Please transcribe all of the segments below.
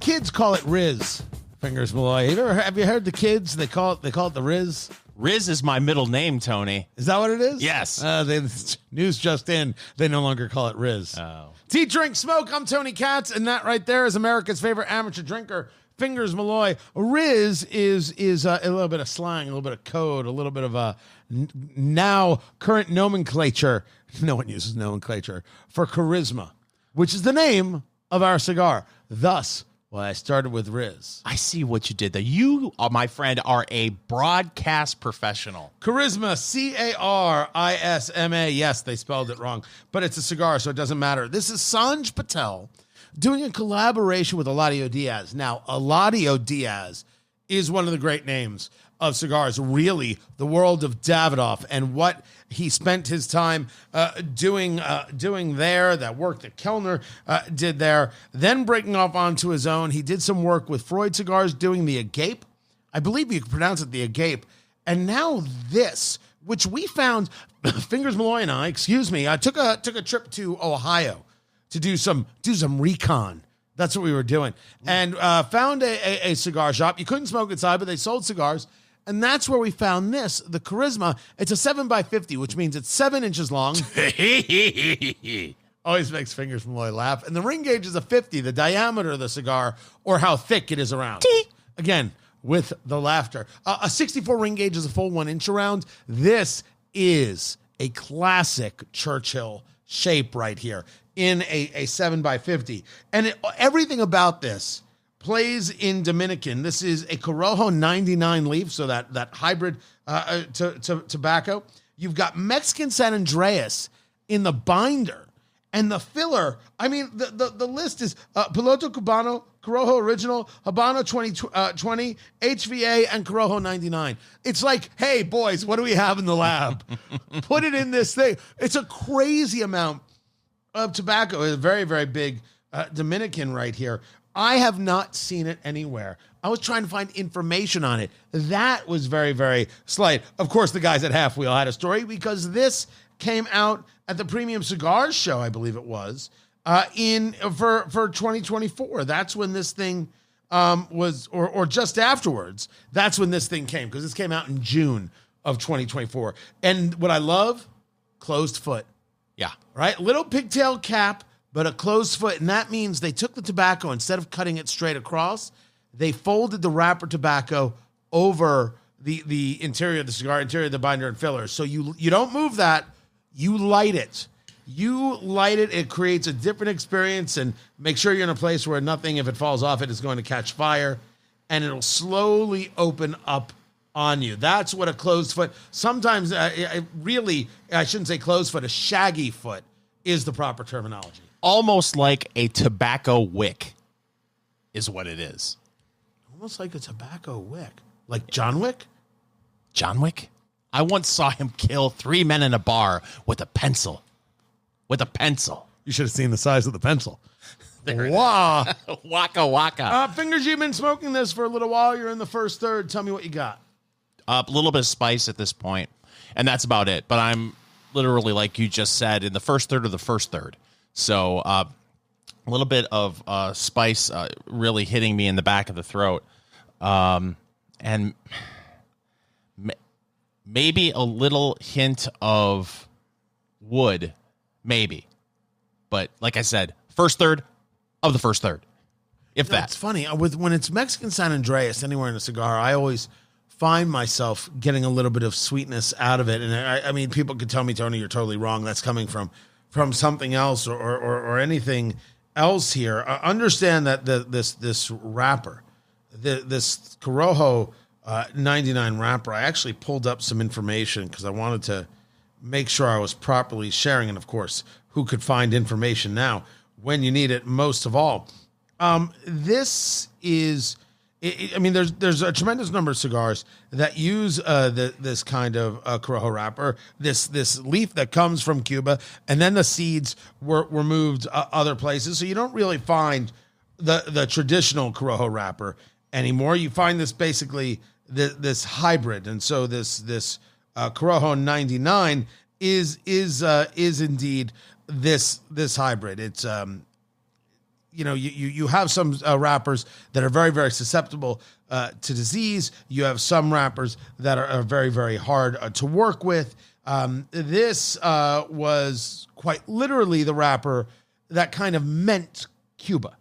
kids call it Riz. Fingers Malloy. Have you heard the kids? They call it the Riz. Riz is my middle name, Tony. Is that what it is? Yes. News just in. They no longer call it Riz. Oh. Tea, drink, smoke. I'm Tony Katz, and that right there is America's favorite amateur drinker, Fingers Malloy. Riz is a little bit of slang, a little bit of code, a little bit of a now current nomenclature. No one uses nomenclature for Carisma, which is the name of our cigar. Thus, I started with Riz. I see what you did there. You, my friend, are a broadcast professional. Carisma, Carisma. Yes, they spelled it wrong, but it's a cigar, so it doesn't matter. This is Sanj Patel doing a collaboration with Eladio Diaz. Now, Eladio Diaz is one of the great names of cigars, really the world of Davidoff and what he spent his time doing there, that work that Kellner did there, then breaking off onto his own. He did some work with Freud Cigars doing the Agape. I believe you could pronounce it the Agape. And now this, which we found, Fingers Malloy and I took a trip to Ohio to do some recon. That's what we were doing. And found a cigar shop. You couldn't smoke inside, but they sold cigars. And that's where we found this, the Carisma. It's a 7x50, which means it's 7 inches long. Always makes Fingers Malloy laugh. And the ring gauge is a 50, the diameter of the cigar, or how thick it is around. Again, with the laughter. A 64 ring gauge is a full 1 inch around. This is a classic Churchill shape right here in a 7x50. And everything about this plays in Dominican. This is a Corojo 99 leaf, so that hybrid tobacco. You've got Mexican San Andreas in the binder, and the filler. I mean, the list is Piloto Cubano, Corojo Original, Habano 2020, HVA, and Corojo 99. It's like, hey, boys, what do we have in the lab? Put it in this thing. It's a crazy amount of tobacco. It's a very, very big Dominican right here. I have not seen it anywhere. I was trying to find information on it. That was very, very slight. Of course, the guys at Half Wheel had a story because this came out at the Premium Cigars Show, I believe it was, for 2024. That's when this thing was, or just afterwards. That's when this thing came, because this came out in June of 2024. And what I love, closed foot. Yeah. Right? Little pigtail cap, but a closed foot, and that means they took the tobacco, instead of cutting it straight across, they folded the wrapper tobacco over the interior of the cigar, interior of the binder and fillers. So you don't move that, you light it. You light it, it creates a different experience, and make sure you're in a place where nothing, if it falls off it, is going to catch fire, and it'll slowly open up on you. That's what a closed foot, sometimes, I shouldn't say closed foot, a shaggy foot is the proper terminology. Almost like a tobacco wick is what it is. Almost like a tobacco wick. Like John Wick? John Wick? I once saw him kill 3 men in a bar with a pencil. With a pencil. You should have seen the size of the pencil. Wow. Waka waka. Fingers, you've been smoking this for a little while. You're in the first third. Tell me what you got. A little bit of spice at this point, and that's about it. But I'm literally, like you just said, in the first third of the first third. So a little bit of spice really hitting me in the back of the throat. And maybe a little hint of wood, maybe. But like I said, first third of the first third, if that. It's funny. When it's Mexican San Andreas anywhere in a cigar, I always find myself getting a little bit of sweetness out of it. And I mean, people could tell me, Tony, you're totally wrong. That's coming from something else or anything else here. Understand that this wrapper, this Corojo 99 wrapper, I actually pulled up some information because I wanted to make sure I was properly sharing. And of course, who could find information now when you need it most of all? This is, I mean, there's a tremendous number of cigars that use this kind of Corojo wrapper, this leaf that comes from Cuba, and then the seeds were moved other places. So you don't really find the traditional Corojo wrapper anymore. You find this basically this hybrid, and so this Corojo 99 is indeed this hybrid. It's you have some wrappers that are very, very susceptible to disease. You have some wrappers that are very, very hard to work with. This was quite literally the wrapper that kind of meant Cuba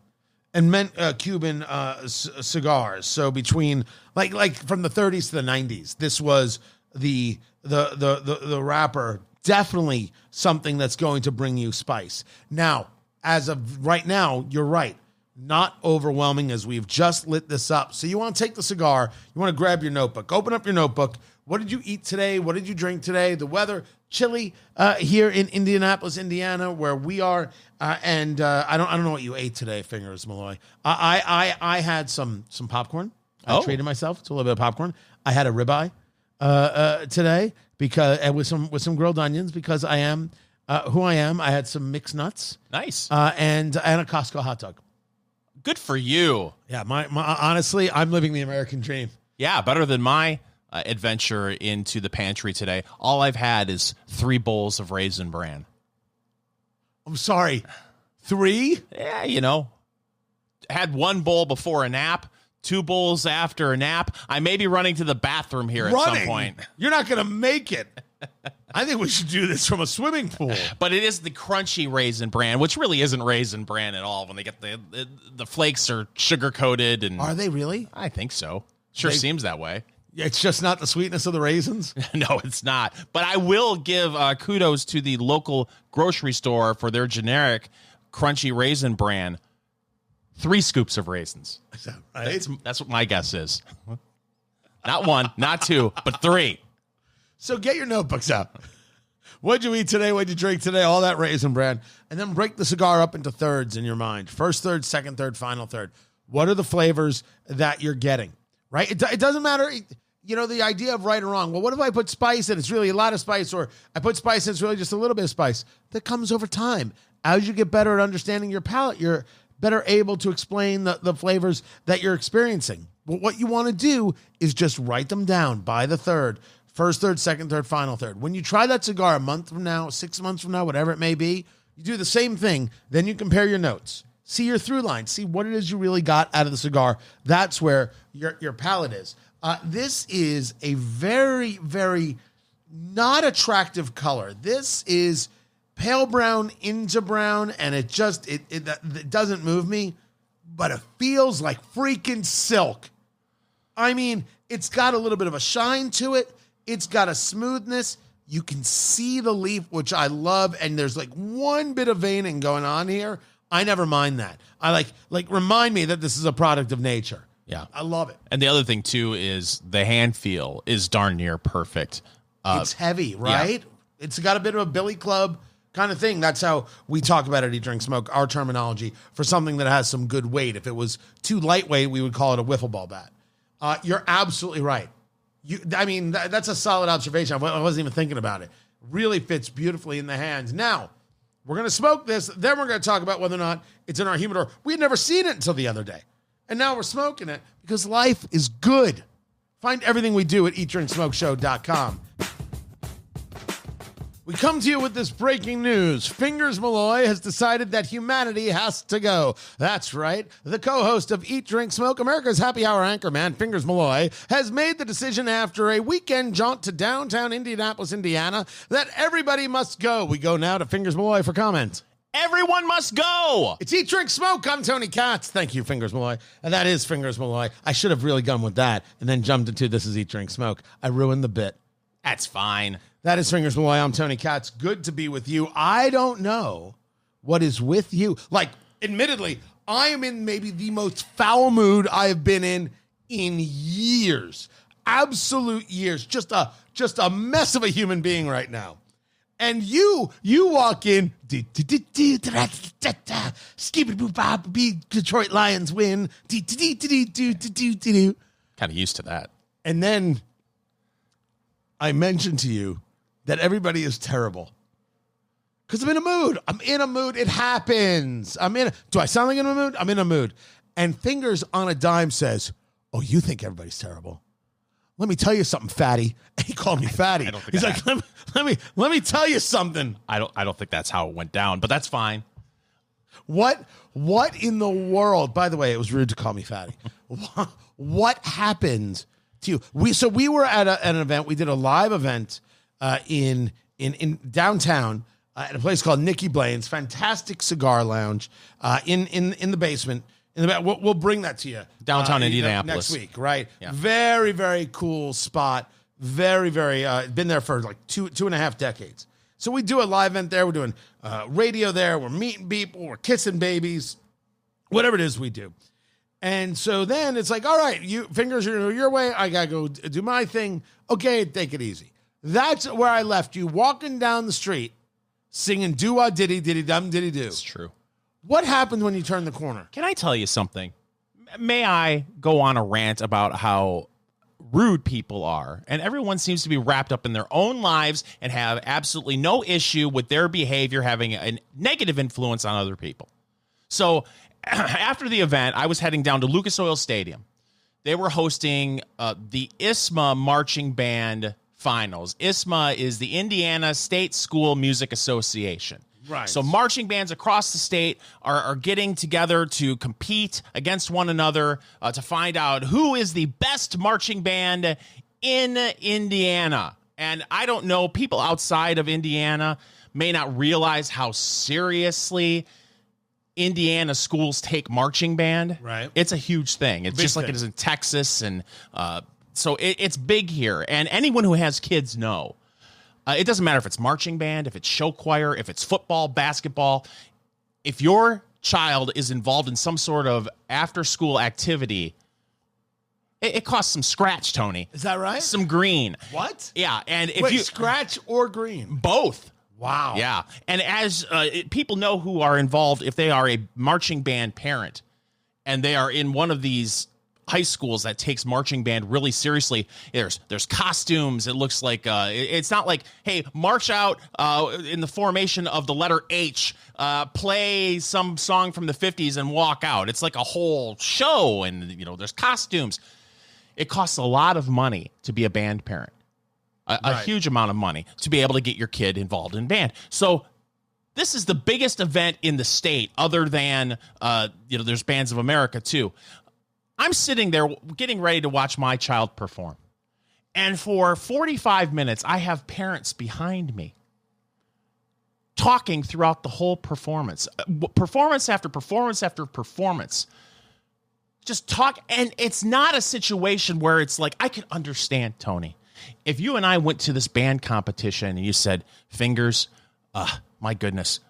and meant Cuban cigars. So between like from the 30s to the 90s, this was the wrapper, definitely something that's going to bring you spice. Now, as of right now, you're right. Not overwhelming as we've just lit this up. So you want to take the cigar, you want to grab your notebook, open up your notebook. What did you eat today? What did you drink today? The weather, chilly here in Indianapolis, Indiana, where we are. And I don't know what you ate today, Fingers Malloy. I had some popcorn. I treated myself to a little bit of popcorn. I had a ribeye today because with some grilled onions because I am who I am. I had some mixed nuts. Nice. And a Costco hot dog. Good for you. Yeah, my honestly, I'm living the American dream. Yeah, better than my adventure into the pantry today. All I've had is 3 bowls of Raisin Bran. I'm sorry, 3? Yeah, had 1 bowl before a nap, 2 bowls after a nap. I may be running to the bathroom here at some point. You're not going to make it. I think we should do this from a swimming pool. But it is the crunchy Raisin Bran, which really isn't Raisin Bran at all. When they get the flakes are sugar coated, and are they really? I think so. Sure seems that way. It's just not the sweetness of the raisins? No, it's not. But I will give kudos to the local grocery store for their generic crunchy Raisin Bran. 3 scoops of raisins. Is that right? That's what my guess is. Not 1, not 2, but 3. So get your notebooks out. What'd you eat today? What'd you drink today? All that Raisin Bran. And then break the cigar up into thirds in your mind. First third, second third, final third. What are the flavors that you're getting? Right? It doesn't matter. The idea of right or wrong. Well, what if I put spice and it's really a lot of spice, or I put spice and it's really just a little bit of spice? That comes over time. As you get better at understanding your palate, you're better able to explain the flavors that you're experiencing. Well, what you want to do is just write them down by the third. First third, second third, final third. When you try that cigar a month from now, 6 months from now, whatever it may be, you do the same thing. Then you compare your notes. See your through line. See what it is you really got out of the cigar. That's where your palate is. This is a very, very not attractive color. This is pale brown into brown, and it doesn't move me, but it feels like freaking silk. I mean, it's got a little bit of a shine to it. It's got a smoothness. You can see the leaf, which I love, and there's like one bit of veining going on here. I never mind that. I like remind me that this is a product of nature. Yeah. I love it. And the other thing, too, is the hand feel is darn near perfect. It's heavy, right? Yeah. It's got a bit of a billy club kind of thing. That's how we talk about it at Eat, Drink, Smoke, our terminology for something that has some good weight. If it was too lightweight, we would call it a wiffle ball bat. You're absolutely right. That's a solid observation. I wasn't even thinking about it. Really fits beautifully in the hands. Now, we're going to smoke this. Then we're going to talk about whether or not it's in our humidor. We had never seen it until the other day. And now we're smoking it because life is good. Find everything we do at eatdrinksmokeshow.com. We come to you with this breaking news. Fingers Malloy has decided that humanity has to go. That's right. The co-host of Eat, Drink, Smoke, America's Happy Hour anchorman, Fingers Malloy, has made the decision after a weekend jaunt to downtown Indianapolis, Indiana, that everybody must go. We go now to Fingers Malloy for comment. Everyone must go. It's Eat, Drink, Smoke. I'm Tony Katz. Thank you, Fingers Malloy. And that is Fingers Malloy. I should have really gone with that and then jumped into this is Eat, Drink, Smoke. I ruined the bit. That's fine. That is Fingers Malloy. I'm Tony Katz. Good to be with you. I don't know what is with you. Like, admittedly, I am in maybe the most foul mood I've been in years. Absolute years. Just a mess of a human being right now. And you walk in, Detroit Lions win. Kind of used to that. And then I mentioned to you that everybody is terrible. Because I'm in a mood. I'm in a mood. It happens. Do I sound like I'm in a mood? I'm in a mood. And Fingers on a dime says, "Oh, you think everybody's terrible? Let me tell you something, fatty." And he called me fatty. He's like, let me tell you something. I don't think that's how it went down, but that's fine. What in the world? By the way, it was rude to call me fatty. What happened to you? We were at an event. We did a live event in downtown at a place called Nicky Blaine's, fantastic cigar lounge in the basement. We'll bring that to you downtown Indianapolis next week, right? Yeah. Very, very cool spot. Very, very been there for like two and a half decades. So we do a live event there. We're doing radio there. We're meeting people. We're kissing babies. Whatever it is we do. And so then it's like, all right, you fingers, you're going to go your way. I got to go do my thing. Okay, take it easy. That's where I left you, walking down the street, singing do-wah diddy diddy dum diddy do. It's true. What happened when you turned the corner? Can I tell you something? May I go on a rant about how rude people are, and everyone seems to be wrapped up in their own lives and have absolutely no issue with their behavior having a negative influence on other people. So after the event, I was heading down to Lucas Oil Stadium. They were hosting the ISMA marching band finals. ISMA is the Indiana State School Music Association. Right. So marching bands across the state are getting together to compete against one another to find out who is the best marching band in Indiana. And I don't know, people outside of Indiana may not realize how seriously Indiana schools take marching band. Right. It's a huge thing. It's Big just like thing. it is in Texas. And so it's big here. And anyone who has kids know. It doesn't matter if it's marching band, if it's show choir, if it's football, basketball. If your child is involved in some sort of after-school activity, it costs some scratch, Tony. Is that right? Some green. What? Yeah, and if Wait, you scratch or green? both. Wow. Yeah, and as people know who are involved, if they are a marching band parent and they are in one of these high schools that takes marching band really seriously, there's costumes. It looks like it's not like, hey, march out in the formation of the letter H, play some song from the 50s and walk out. It's like a whole show, and there's costumes. It costs a lot of money to be a band parent, a huge amount of money to be able to get your kid involved in band. So this is the biggest event in the state, other than there's Bands of America too. I'm sitting there getting ready to watch my child perform. And for 45 minutes, I have parents behind me talking throughout the whole performance. Performance after performance after performance. Just talk. And it's not a situation where it's like, I can understand, Tony. If you and I went to this band competition and you said, Fingers, my goodness,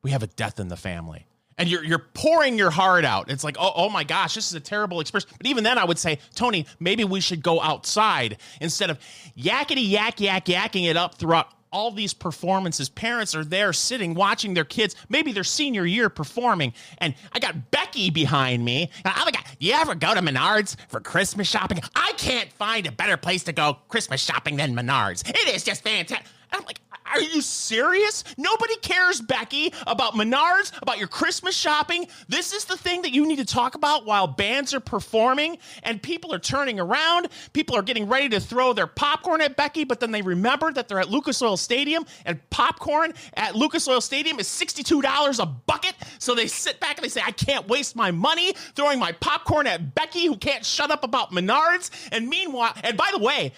we have a death in the family. And you're pouring your heart out. It's like, oh my gosh, this is a terrible experience. But even then I would say, Tony, maybe we should go outside instead of yakking it up throughout all these performances. Parents are there sitting, watching their kids, maybe their senior year performing. And I got Becky behind me. And I'm like, you ever go to Menards for Christmas shopping? I can't find a better place to go Christmas shopping than Menards. It is just fantastic. And I'm like, are you serious? Nobody cares, Becky, about Menards, about your Christmas shopping. This is the thing that you need to talk about while bands are performing and people are turning around. People are getting ready to throw their popcorn at Becky, but then they remember that they're at Lucas Oil Stadium and popcorn at Lucas Oil Stadium is $62 a bucket. So they sit back and they say, I can't waste my money throwing my popcorn at Becky, who can't shut up about Menards. And meanwhile, and by the way,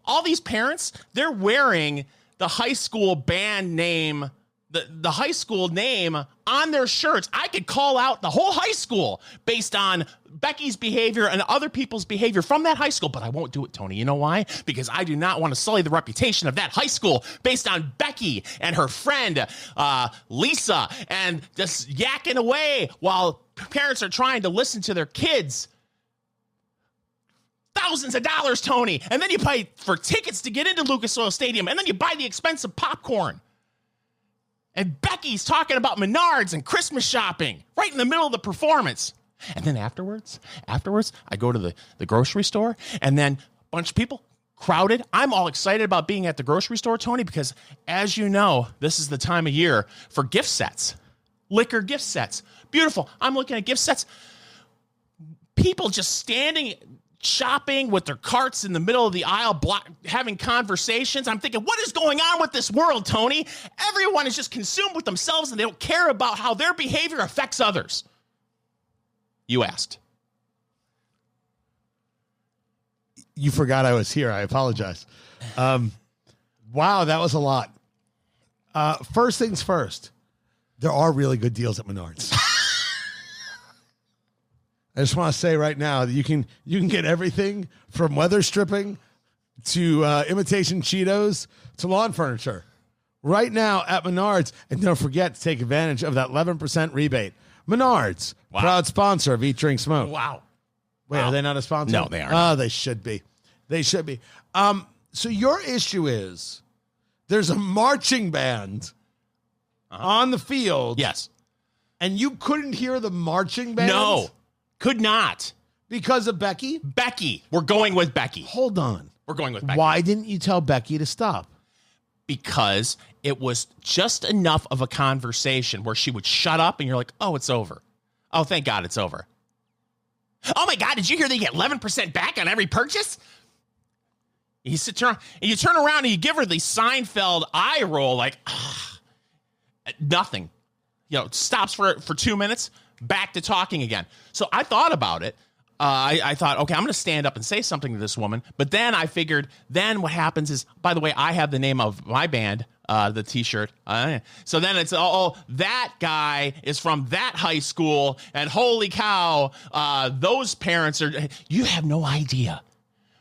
all these parents, they're wearing the high school band name, the high school name on their shirts. I could call out the whole high school based on Becky's behavior and other people's behavior from that high school, but I won't do it, Tony. You know why? Because I do not want to sully the reputation of that high school based on Becky and her friend, Lisa, and just yakking away while parents are trying to listen to their kids. Thousands of dollars, Tony. And then you pay for tickets to get into Lucas Oil Stadium. And then you buy the expensive popcorn. And Becky's talking about Menards and Christmas shopping right in the middle of the performance. And then afterwards, I go to the grocery store. And then a bunch of people crowded. I'm all excited about being at the grocery store, Tony, because as you know, this is the time of year for gift sets. Liquor gift sets. Beautiful. I'm looking at gift sets. People just standing shopping with their carts in the middle of the aisle, having conversations. I'm thinking, what is going on with this world, Tony? Everyone is just consumed with themselves and they don't care about how their behavior affects others. You asked. You forgot I was here. I apologize. Wow, that was a lot. First things first, there are really good deals at Menards. I just want to say right now that you can get everything from weather stripping to imitation Cheetos to lawn furniture right now at Menards. And don't forget to take advantage of that 11% rebate. Menards, proud sponsor of Eat, Drink, Smoke. Wow. Wait, are they not a sponsor? No, they aren't. Oh, they should be. They should be. So your issue is there's a marching band on the field. Yes. And you couldn't hear the marching band? No. Could not. Because of Becky? Becky. We're going with Becky. Hold on. We're going with Becky. Why didn't you tell Becky to stop? Because it was just enough of a conversation where she would shut up and you're like, oh, it's over. Oh, thank God it's over. Oh, my God, did you hear they get 11% back on every purchase? You turn around and you give her the Seinfeld eye roll like, nothing. Stops for 2 minutes. Back to talking again. So I thought about it. I thought, okay, I'm going to stand up and say something to this woman. But then I figured, then what happens is, by the way, I have the name of my band, the T-shirt. So then it's, that guy is from that high school. And holy cow, those parents you have no idea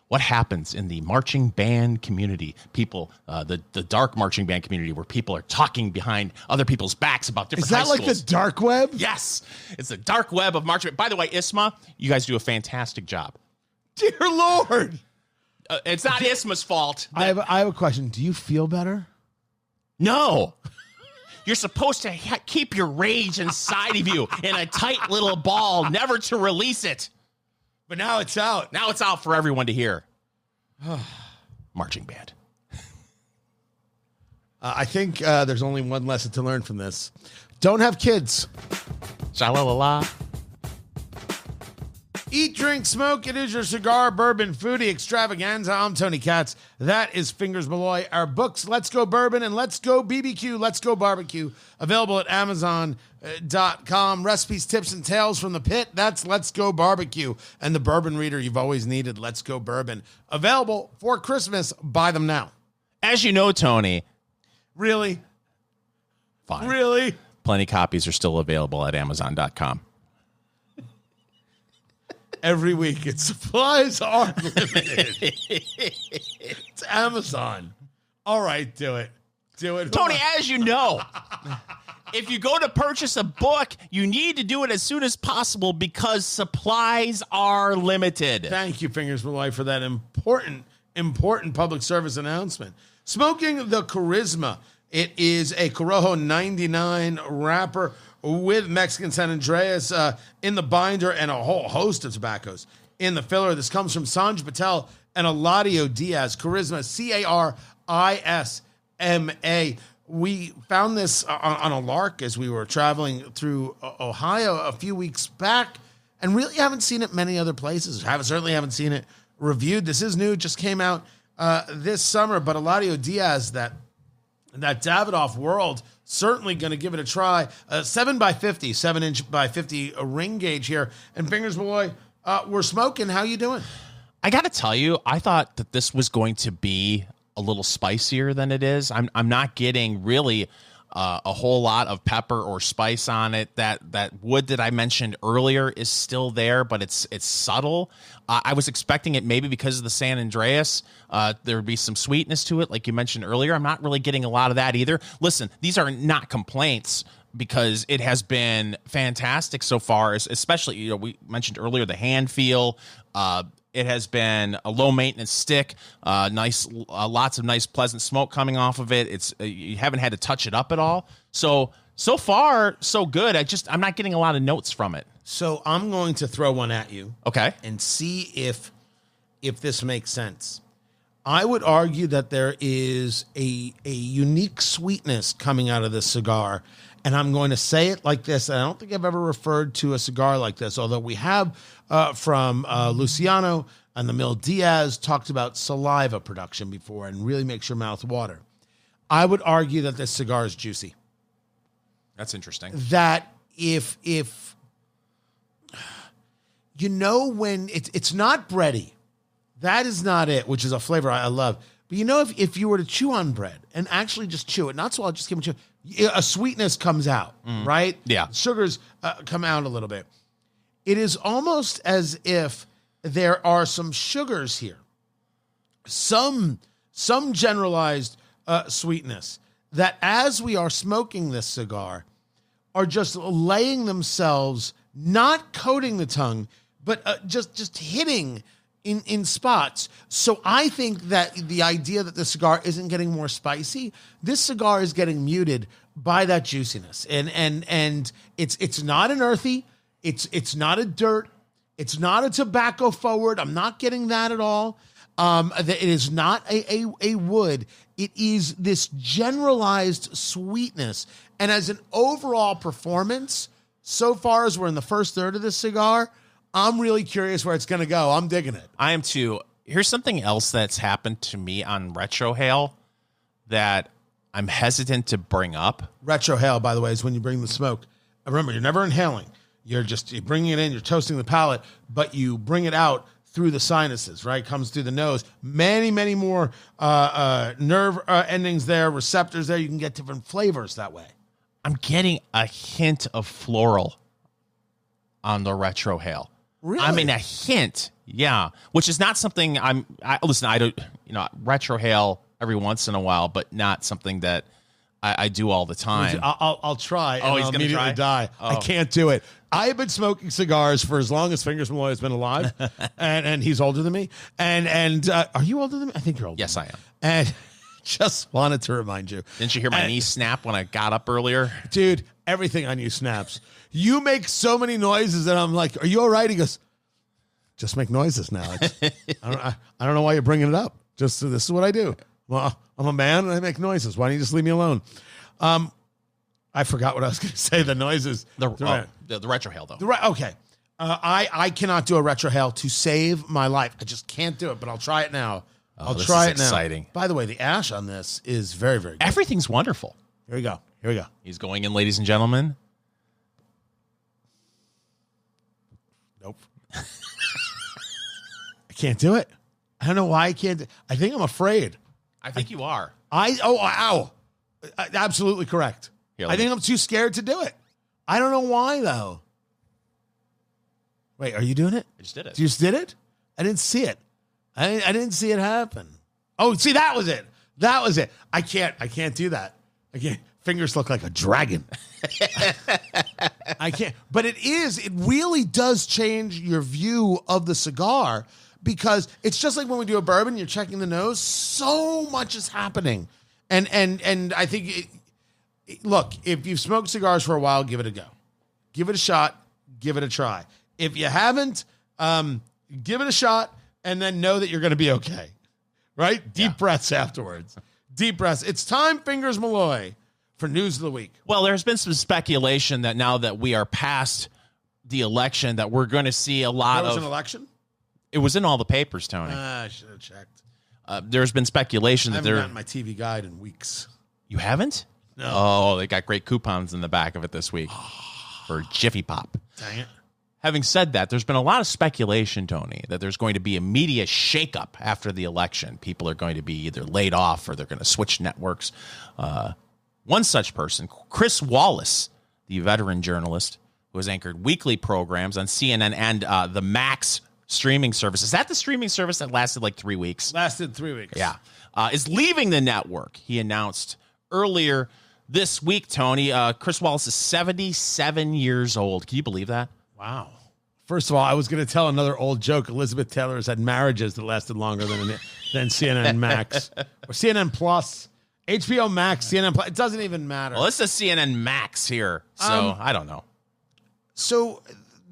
what happens in the marching band community. People, the dark marching band community where people are talking behind other people's backs about different high schools. Is that like the dark web? Yes. It's the dark web of marching. By the way, ISMA, you guys do a fantastic job. Dear Lord. It's not ISMA's fault. I have a question. Do you feel better? No. You're supposed to keep your rage inside of you in a tight little ball, never to release it. But now it's out. Now it's out for everyone to hear. Marching band. I think there's only one lesson to learn from this. Don't have kids. Sha-la-la-la. Eat, drink, smoke. It is your cigar, bourbon, foodie extravaganza. I'm Tony Katz. That is Fingers Malloy. Our books, Let's Go Bourbon and Let's Go BBQ, Let's Go Barbecue, available at Amazon.com. Recipes, tips, and tales from the pit. That's Let's Go Barbecue. And the bourbon reader you've always needed, Let's Go Bourbon. Available for Christmas. Buy them now. As you know, Tony. Really? Fine. Really? Plenty copies are still available at Amazon.com. Every week, its supplies are limited. It's Amazon. All right, do it. Do it. Tony, as you know, if you go to purchase a book, you need to do it as soon as possible because supplies are limited. Thank you, Fingers Malloy, for that important public service announcement. Smoking the Carisma. It is a Corojo 99 wrapper with Mexican San Andreas in the binder and a whole host of tobaccos in the filler. This comes from Sanj Patel and Eladio Diaz. Carisma, Carisma. We found this on a lark as we were traveling through Ohio a few weeks back and really haven't seen it many other places. Certainly haven't seen it reviewed. This is new, just came out this summer, but Eladio Diaz, that Davidoff world, certainly going to give it a try. 7x50, 7-inch-by-50 ring gauge here. And Fingers Malloy, we're smoking. How you doing? I got to tell you, I thought that this was going to be a little spicier than it is. I'm not getting really a whole lot of pepper or spice on it. That wood that I mentioned earlier is still there, but it's subtle. I was expecting it maybe because of the San Andreas. There would be some sweetness to it, like you mentioned earlier. I'm not really getting a lot of that either. Listen, these are not complaints because it has been fantastic so far, especially, we mentioned earlier the hand feel. It has been a low maintenance stick, nice, lots of nice, pleasant smoke coming off of it. It's you haven't had to touch it up at all. So far, so good. I'm not getting a lot of notes from it. So I'm going to throw one at you. Okay. And see if this makes sense. I would argue that there is a unique sweetness coming out of this cigar. And I'm going to say it like this. And I don't think I've ever referred to a cigar like this, although we have from Luciano and the Mil Diaz talked about saliva production before and really makes your mouth water. I would argue that this cigar is juicy. That's interesting. That if you know when it's not bready, that is not it, which is a flavor I love. But you know, if you were to chew on bread and actually just chew it, not swallow, just give it a chew, a sweetness comes out, right? Yeah. Sugars come out a little bit. It is almost as if there are some sugars here, some generalized sweetness that as we are smoking this cigar are just laying themselves, not coating the tongue, but just hitting in spots. So I think that the idea that the cigar isn't getting more spicy, this cigar is getting muted by that juiciness. And it's not an earthy, it's not a dirt, it's not a tobacco forward. I'm not getting that at all. It is not a wood. It is this generalized sweetness. And as an overall performance, so far as we're in the first third of this cigar, I'm really curious where it's going to go. I'm digging it. I am too. Here's something else that's happened to me on Retrohale that I'm hesitant to bring up. Retrohale, by the way, is when you bring the smoke. Remember, you're never inhaling. You're bringing it in, you're toasting the palate, but you bring it out through the sinuses, right? Comes through the nose. Many more nerve endings there, receptors there. You can get different flavors that way. I'm getting a hint of floral on the Retrohale. Really? I mean, a hint, yeah. Which is not something I don't, Retrohale every once in a while, but not something that I do all the time. I'll try. Oh, and he's I'll going to immediately die. Oh. I can't do it. I have been smoking cigars for as long as Fingers Malloy has been alive, and he's older than me. And are you older than me? I think you're older. Yes, than me. I am. And just wanted to remind you. Didn't you hear my knee snap when I got up earlier? Dude, everything on you snaps. You make so many noises, and I'm like, "Are you all right?" He goes, "Just make noises now." I don't know why you're bringing it up. Just this is what I do. Well, I'm a man and I make noises. Why don't you just leave me alone? I forgot what I was going to say. The noises. The Retrohale, though. Okay. I cannot do a Retrohale to save my life. I just can't do it, but I'll try it now. I'll try it now. Exciting. By the way, the ash on this is very, very good. Everything's wonderful. Here we go. He's going in, ladies and gentlemen. Nope. I can't do it. I don't know why I can't. I think I'm afraid. I think you are. Ow. Absolutely correct. Here, I think I'm too scared to do it. I don't know why, though. Wait, are you doing it? I just did it. You just did it? I didn't see it. I didn't see it happen. Oh, see, that was it. That was it. I can't do that. I can't. Fingers look like a dragon. I can't. But it really does change your view of the cigar because it's just like when we do a bourbon, you're checking the nose. So much is happening. And I think, look, if you've smoked cigars for a while, give it a go. Give it a shot. Give it a try. If you haven't, give it a shot and then know that you're going to be okay. Right? Deep breaths afterwards. Deep breaths. It's time, Fingers Malloy, for News of the Week. Well, there's been some speculation that now that we are past the election, that we're going to see a lot of... There was an election? It was in all the papers, Tony. I should have checked. There's been speculation I that haven't gotten my TV guide in weeks. You haven't? No. Oh, they got great coupons in the back of it this week for Jiffy Pop. Dang it. Having said that, there's been a lot of speculation, Tony, that there's going to be a media shakeup after the election. People are going to be either laid off or they're going to switch networks. One such person, Chris Wallace, the veteran journalist who has anchored weekly programs on CNN and the Max streaming service. Is that the streaming service that lasted like 3 weeks? Lasted 3 weeks. Yeah. Is leaving the network. He announced earlier this week, Tony. Chris Wallace is 77 years old. Can you believe that? Wow. First of all, I was going to tell another old joke. Elizabeth Taylor has had marriages that lasted longer than CNN Max or CNN Plus, HBO Max, CNN Plus. It doesn't even matter. Well, this is CNN Max here, so I don't know. So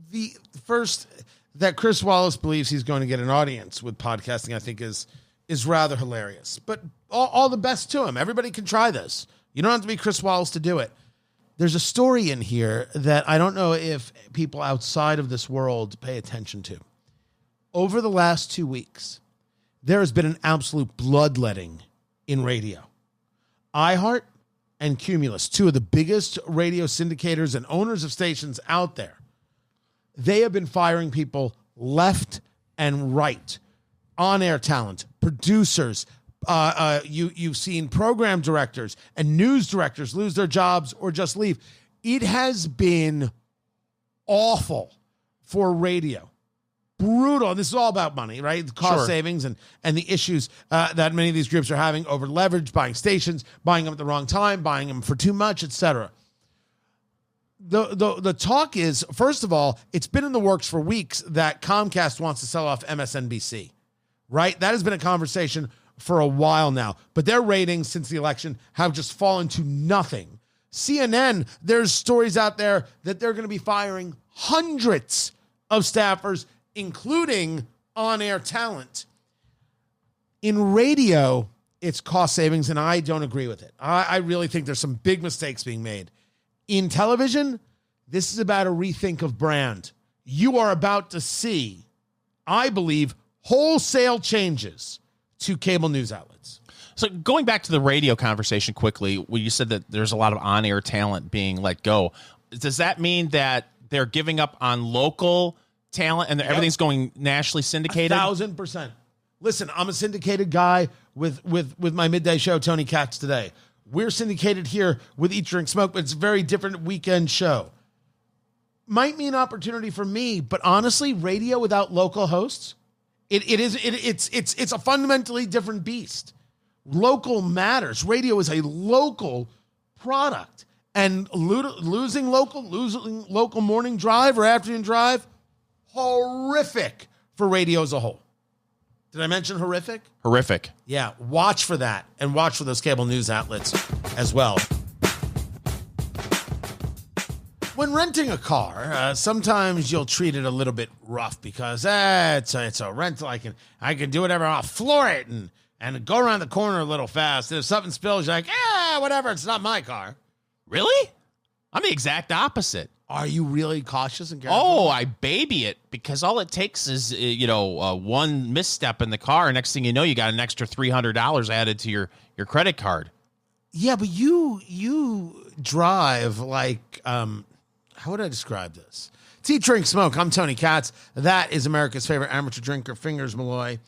the first that Chris Wallace believes he's going to get an audience with podcasting, I think is is rather hilarious. But all the best to him. Everybody can try this. You don't have to be Chris Wallace to do it. There's a story in here that I don't know if people outside of this world pay attention to. Over the last 2 weeks, there has been an absolute bloodletting in radio. iHeart and Cumulus, two of the biggest radio syndicators and owners of stations out there, they have been firing people left and right. On-air talent, producers. You've seen program directors and news directors lose their jobs or just leave. It has been awful for radio. Brutal. This is all about money, right? The cost savings and the issues that many of these groups are having over leverage, buying stations, buying them at the wrong time, buying them for too much, etc. The talk is, first of all, it's been in the works for weeks that Comcast wants to sell off MSNBC, right? That has been a conversation for a while now, but their ratings since the election have just fallen to nothing. CNN, there's stories out there that they're going to be firing hundreds of staffers, including on-air talent. In radio, it's cost savings, and I don't agree with it. I really think there's some big mistakes being made. In television, this is about a rethink of brand. You are about to see, I believe, wholesale changes to cable news outlets. So going back to the radio conversation quickly, when you said that there's a lot of on-air talent being let go, does that mean that they're giving up on local talent and everything's going nationally syndicated? 1,000%. Listen, I'm a syndicated guy with my midday show, Tony Katz Today. We're syndicated here with Eat, Drink, Smoke, but it's a very different weekend show. Might mean opportunity for me, but honestly, radio without local hosts, it's a fundamentally different beast. Local matters. Radio is a local product, and losing local morning drive or afternoon drive, horrific for radio as a whole. Did I mention horrific? Horrific. Yeah, watch for that, and watch for those cable news outlets as well. When renting a car, sometimes you'll treat it a little bit rough because it's a rental. I can do whatever. I'll floor it and go around the corner a little fast. And if something spills, you're like, whatever. It's not my car. Really? I'm the exact opposite. Are you really cautious and careful? Oh, I baby it because all it takes is one misstep in the car. Next thing you know, you got an extra $300 added to your credit card. Yeah, but you drive like how would I describe this? It's Eat, Drink, Smoke. I'm Tony Katz. That is America's favorite amateur drinker, Fingers Malloy.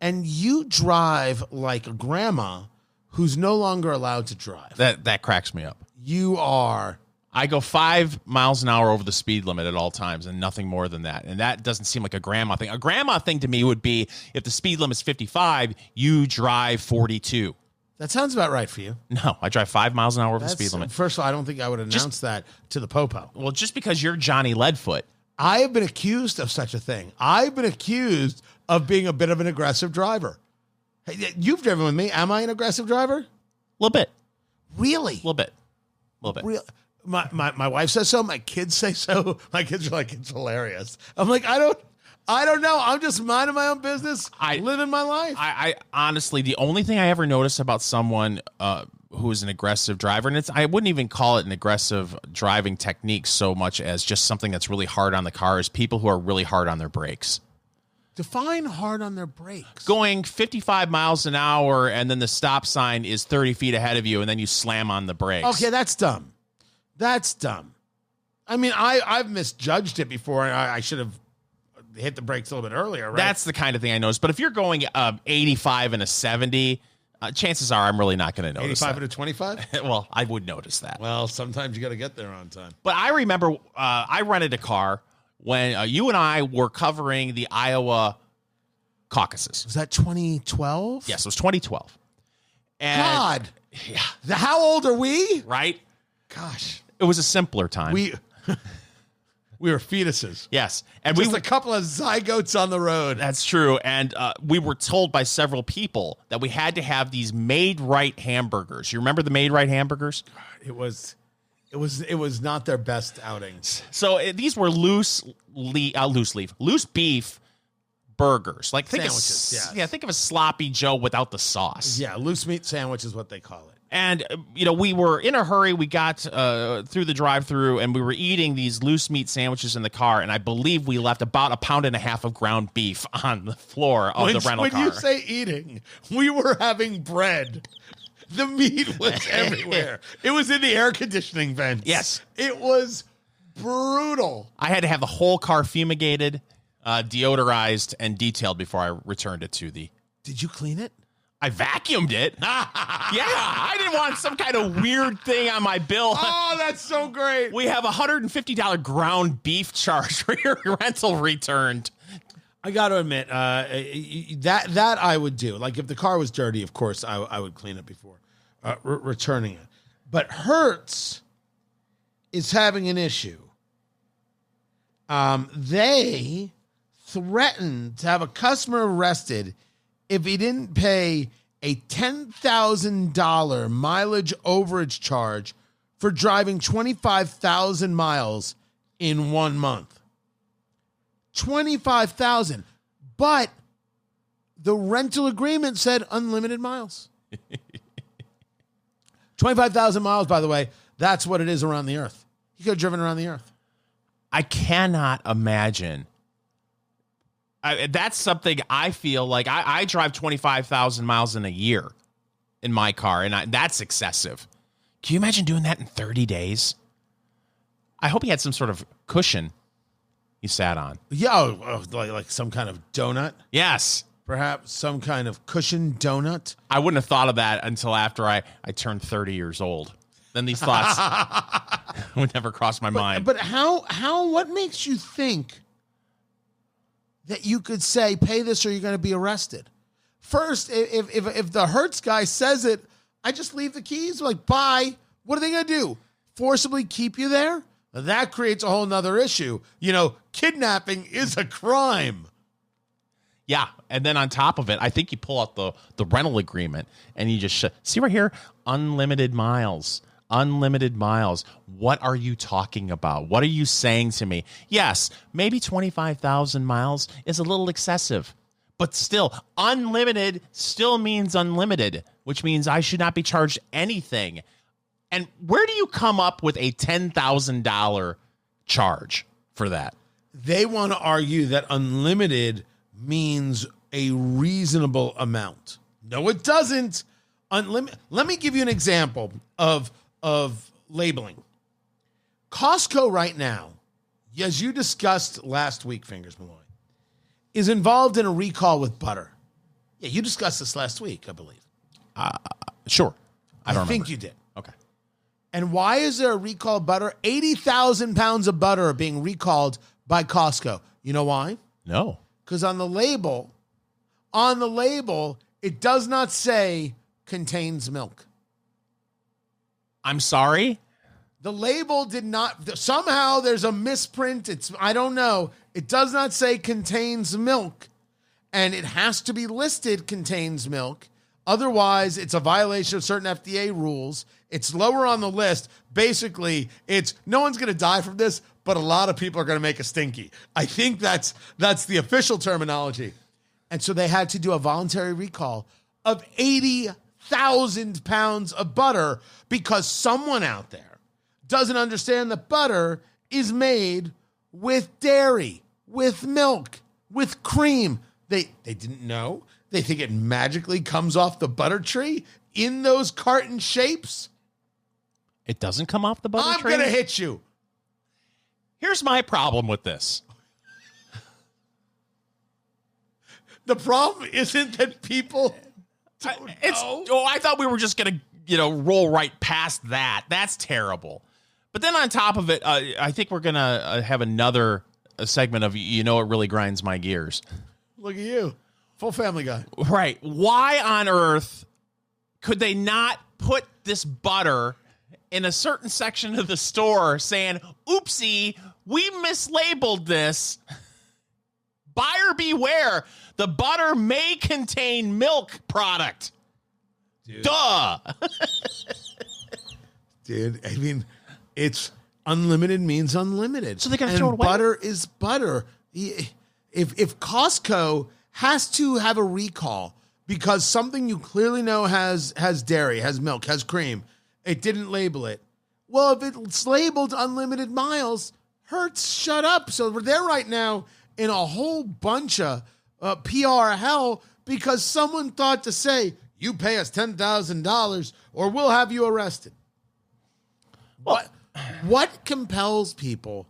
And you drive like a grandma who's no longer allowed to drive. That cracks me up. You are. I go 5 miles an hour over the speed limit at all times and nothing more than that. And that doesn't seem like a grandma thing. A grandma thing to me would be if the speed limit's 55, you drive 42. That sounds about right for you. No, I drive 5 miles an hour over the speed limit. First of all, I don't think I would announce that to the popo. Well, just because you're Johnny Leadfoot. I have been accused of such a thing. I've been accused of being a bit of an aggressive driver. Hey, you've driven with me. Am I an aggressive driver? A little bit. Really? A little bit. Real. My wife says so. My kids say so. My kids are like, it's hilarious. I'm like, I don't know. I'm just minding my own business, living my life. I honestly, the only thing I ever notice about someone who is an aggressive driver, and I wouldn't even call it an aggressive driving technique so much as just something that's really hard on the car, is people who are really hard on their brakes. Define hard on their brakes. Going 55 miles an hour and then the stop sign is 30 feet ahead of you and then you slam on the brakes. Okay, that's dumb. That's dumb. I mean, I've misjudged it before. I should have hit the brakes a little bit earlier, right? That's the kind of thing I noticed. But if you're going 85 and a 70, chances are I'm really not going to notice 85 that. and a 25? Well, I would notice that. Well, sometimes you got to get there on time. But I remember I rented a car when you and I were covering the Iowa caucuses. Was that 2012? Yes, it was 2012. And God. Yeah. How old are we? Right? Gosh. It was a simpler time. We were fetuses. Yes. And just a couple of zygotes on the road. That's true. And we were told by several people that we had to have these made right hamburgers. You remember the made right hamburgers? It was not their best outings. So these were loose beef, burgers. Like think Sandwiches, of, yes. yeah, think of a sloppy Joe without the sauce. Yeah, loose meat sandwich is what they call it. And, we were in a hurry. We got through the drive-thru, and we were eating these loose meat sandwiches in the car, and I believe we left about 1.5 pounds of ground beef on the floor of the rental car. When you say eating, we were having bread. The meat was everywhere. It was in the air conditioning vents. Yes. It was brutal. I had to have the whole car fumigated, deodorized, and detailed before I returned it to the... Did you clean it? I vacuumed it. Yeah, I didn't want some kind of weird thing on my bill. Oh, that's so great. We have $150 ground beef charge for your rental returned. I got to admit, that I would do. Like if the car was dirty, of course, I would clean it before returning it. But Hertz is having an issue. They threatened to have a customer arrested if he didn't pay a $10,000 mileage overage charge for driving 25,000 miles in 1 month. 25,000. But the rental agreement said unlimited miles. 25,000 miles, by the way, that's what it is around the earth. You could have driven around the earth. I cannot imagine. That's something I feel like I drive 25,000 miles in a year in my car, and that's excessive. Can you imagine doing that in 30 days? I hope he had some sort of cushion he sat on. Yeah, like some kind of donut. Yes. Perhaps some kind of cushion donut. I wouldn't have thought of that until after I turned 30 years old. Then these thoughts would never cross my mind. But what makes you think that you could say, pay this or you're going to be arrested? First, if the Hertz guy says it, I just leave the keys, like, bye. What are they going to do? Forcibly keep you there? That creates a whole nother issue. Kidnapping is a crime. Yeah, and then on top of it, I think you pull out the rental agreement and you just see right here, unlimited miles. Unlimited miles. What are you talking about? What are you saying to me? Yes, maybe 25,000 miles is a little excessive, but still, unlimited still means unlimited, which means I should not be charged anything. And where do you come up with a $10,000 charge for that? They want to argue that unlimited means a reasonable amount. No, it doesn't. Let me give you an example of labeling. Costco right now, as you discussed last week, Fingers Malloy, is involved in a recall with butter. Yeah, you discussed this last week, I believe. Sure. I don't think remember. you did. Okay. And why is there a recall of butter? 80,000 pounds of butter are being recalled by Costco. You know why? No. Because on the label, it does not say contains milk. I'm sorry? The label did not, somehow there's a misprint. I don't know. It does not say contains milk, and it has to be listed contains milk. Otherwise, it's a violation of certain FDA rules. It's lower on the list. Basically, it's no one's going to die from this, but a lot of people are going to make a stinky. I think that's the official terminology. And so they had to do a voluntary recall of 80,000 pounds of butter because someone out there doesn't understand that butter is made with dairy, with milk, with cream. They didn't know. They think it magically comes off the butter tree in those carton shapes. It doesn't come off the butter tree? I'm going to hit you. Here's my problem with this. The problem isn't that people don't know. I thought we were just going to, roll right past that. That's terrible. But then on top of it, I think we're going to have another segment of, it really grinds my gears. Look at you. Full Family Guy. Right. Why on earth could they not put this butter in a certain section of the store saying, oopsie, we mislabeled this. Buyer beware. The butter may contain milk product. Dude. Duh. Dude, I mean, it's unlimited means unlimited. So they're going to throw it away? Butter is butter. if Costco has to have a recall because something you clearly know has dairy, has milk, has cream, it didn't label it. Well, if it's labeled unlimited miles, Hertz, shut up. So they're right now in a whole bunch of PR hell because someone thought to say, you pay us $10,000 or we'll have you arrested. What compels people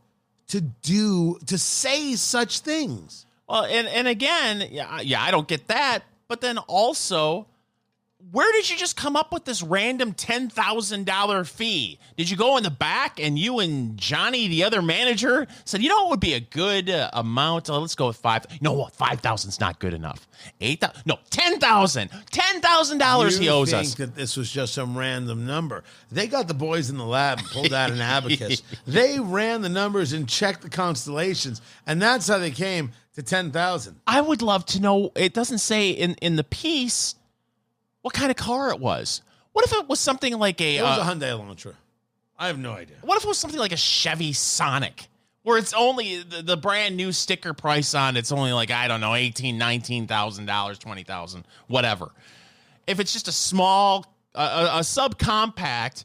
to say such things? Well, and again, yeah, I don't get that. But then also, where did you just come up with this random $10,000 fee? Did you go in the back and you and Johnny, the other manager, said, you know what would be a good amount? Let's go with 5. No, what? 5,000 is not good enough. 8,000? No, 10,000. $10,000 he owes us. You think that this was just some random number? They got the boys in the lab and pulled out an abacus. They ran the numbers and checked the constellations, and that's how they came to 10,000. I would love to know. It doesn't say in the piece what kind of car it was. What if it was something like It was a Hyundai Elantra. I have no idea. What if it was something like a Chevy Sonic, where it's only the brand new sticker price on it's only like, I don't know, $18,000, $19,000, $20,000, whatever. If it's just a small, a subcompact,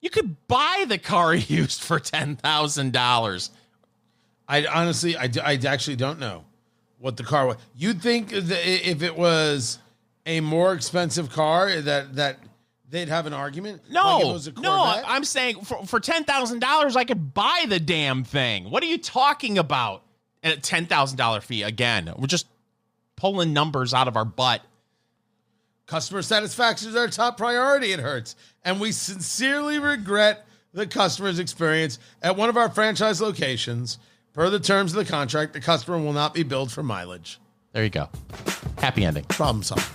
you could buy the car used for $10,000. I honestly, I actually don't know what the car was. You'd think that if it was a more expensive car that they'd have an argument? No, like it was a no, Corvette? I'm saying for $10,000, I could buy the damn thing. What are you talking about? And a $10,000 fee, again, we're just pulling numbers out of our butt. Customer satisfaction is our top priority at Hertz, and we sincerely regret the customer's experience at one of our franchise locations. Per the terms of the contract, the customer will not be billed for mileage. There you go. Happy ending. Problem solved.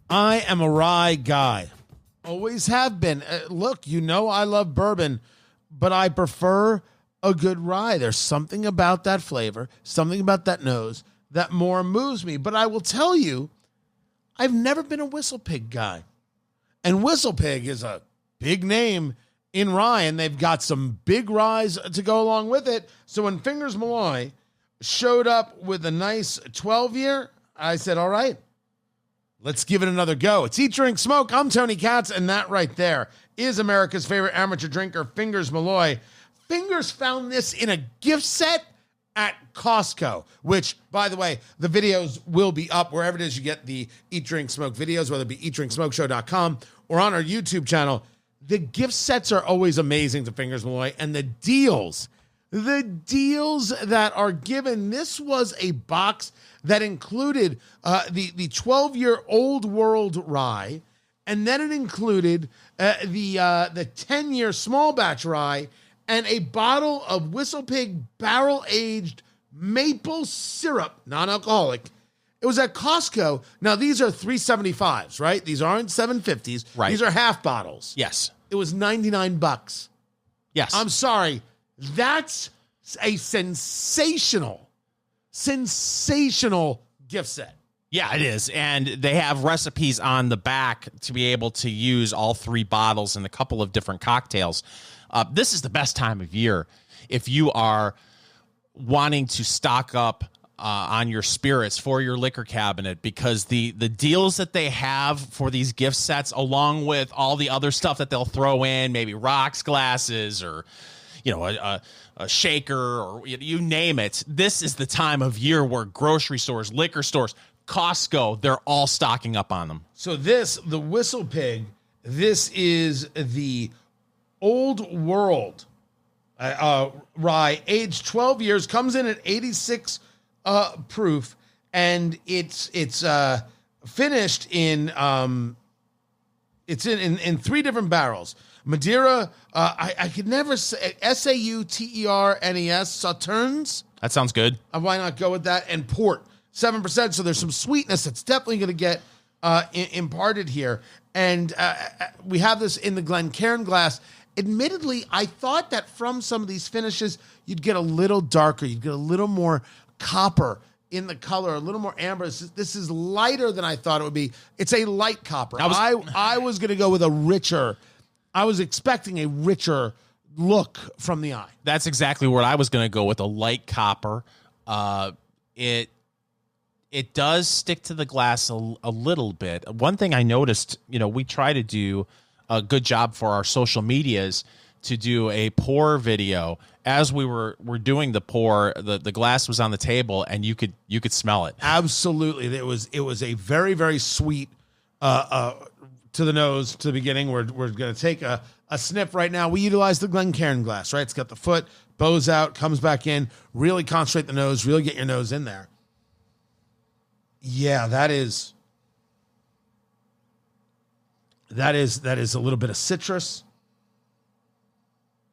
I am a rye guy. Always have been. Look, you know I love bourbon, but I prefer a good rye. There's something about that flavor, something about that nose that more moves me. But I will tell you, I've never been a WhistlePig guy. And WhistlePig is a big name in rye, and they've got some big ryes to go along with it. So when Fingers Malloy showed up with a nice 12-year, I said, all right, let's give it another go. It's Eat, Drink, Smoke. I'm Tony Katz, and that right there is America's favorite amateur drinker, Fingers Malloy. Fingers found this in a gift set at Costco, which, by the way, the videos will be up wherever it is you get the Eat, Drink, Smoke videos, whether it be eatdrinksmokeshow.com or on our YouTube channel. The gift sets are always amazing to Fingers Malloy, and the deals that are given. This was a box that included the 12-year Old World Rye, and then it included the 10-year small batch rye and a bottle of WhistlePig barrel-aged maple syrup, non-alcoholic. It was at Costco. Now, these are 375s, right? These aren't 750s. Right. These are half bottles. Yes. It was $99. Yes. I'm sorry. That's a sensational gift set. Yeah, it is. And they have recipes on the back to be able to use all 3 bottles in a couple of different cocktails. This is the best time of year if you are wanting to stock up on your spirits for your liquor cabinet, because the deals that they have for these gift sets, along with all the other stuff that they'll throw in, maybe rocks glasses or a shaker or you name it. This is the time of year where grocery stores, liquor stores, Costco, they're all stocking up on them. So the WhistlePig, this is the Old World rye, aged 12 years, comes in at 86 proof, and it's finished in it's in 3 different barrels. Madeira, I could never say Sauternes, Sauternes. That sounds good. Why not go with that? And port, 7%. So there's some sweetness that's definitely going to get imparted here. And we have this in the Glencairn glass. Admittedly, I thought that from some of these finishes, you'd get a little darker. You'd get a little more copper in the color, a little more amber. This is lighter than I thought it would be. It's a light copper. I was going to go with a richer. I was expecting a richer, look from the eye. That's exactly where I was going to go with a light copper. It does stick to the glass a little bit. One thing I noticed, we try to do a good job for our social medias to do a pour video. As we were doing the pour, the glass was on the table and you could smell it. Absolutely. It was a very, very sweet to the nose to the beginning. We're going to take a sniff right now. We utilize the Glencairn glass, right? It's got the foot, bows out, comes back in, really concentrate the nose, really get your nose in there. Yeah, that is a little bit of citrus,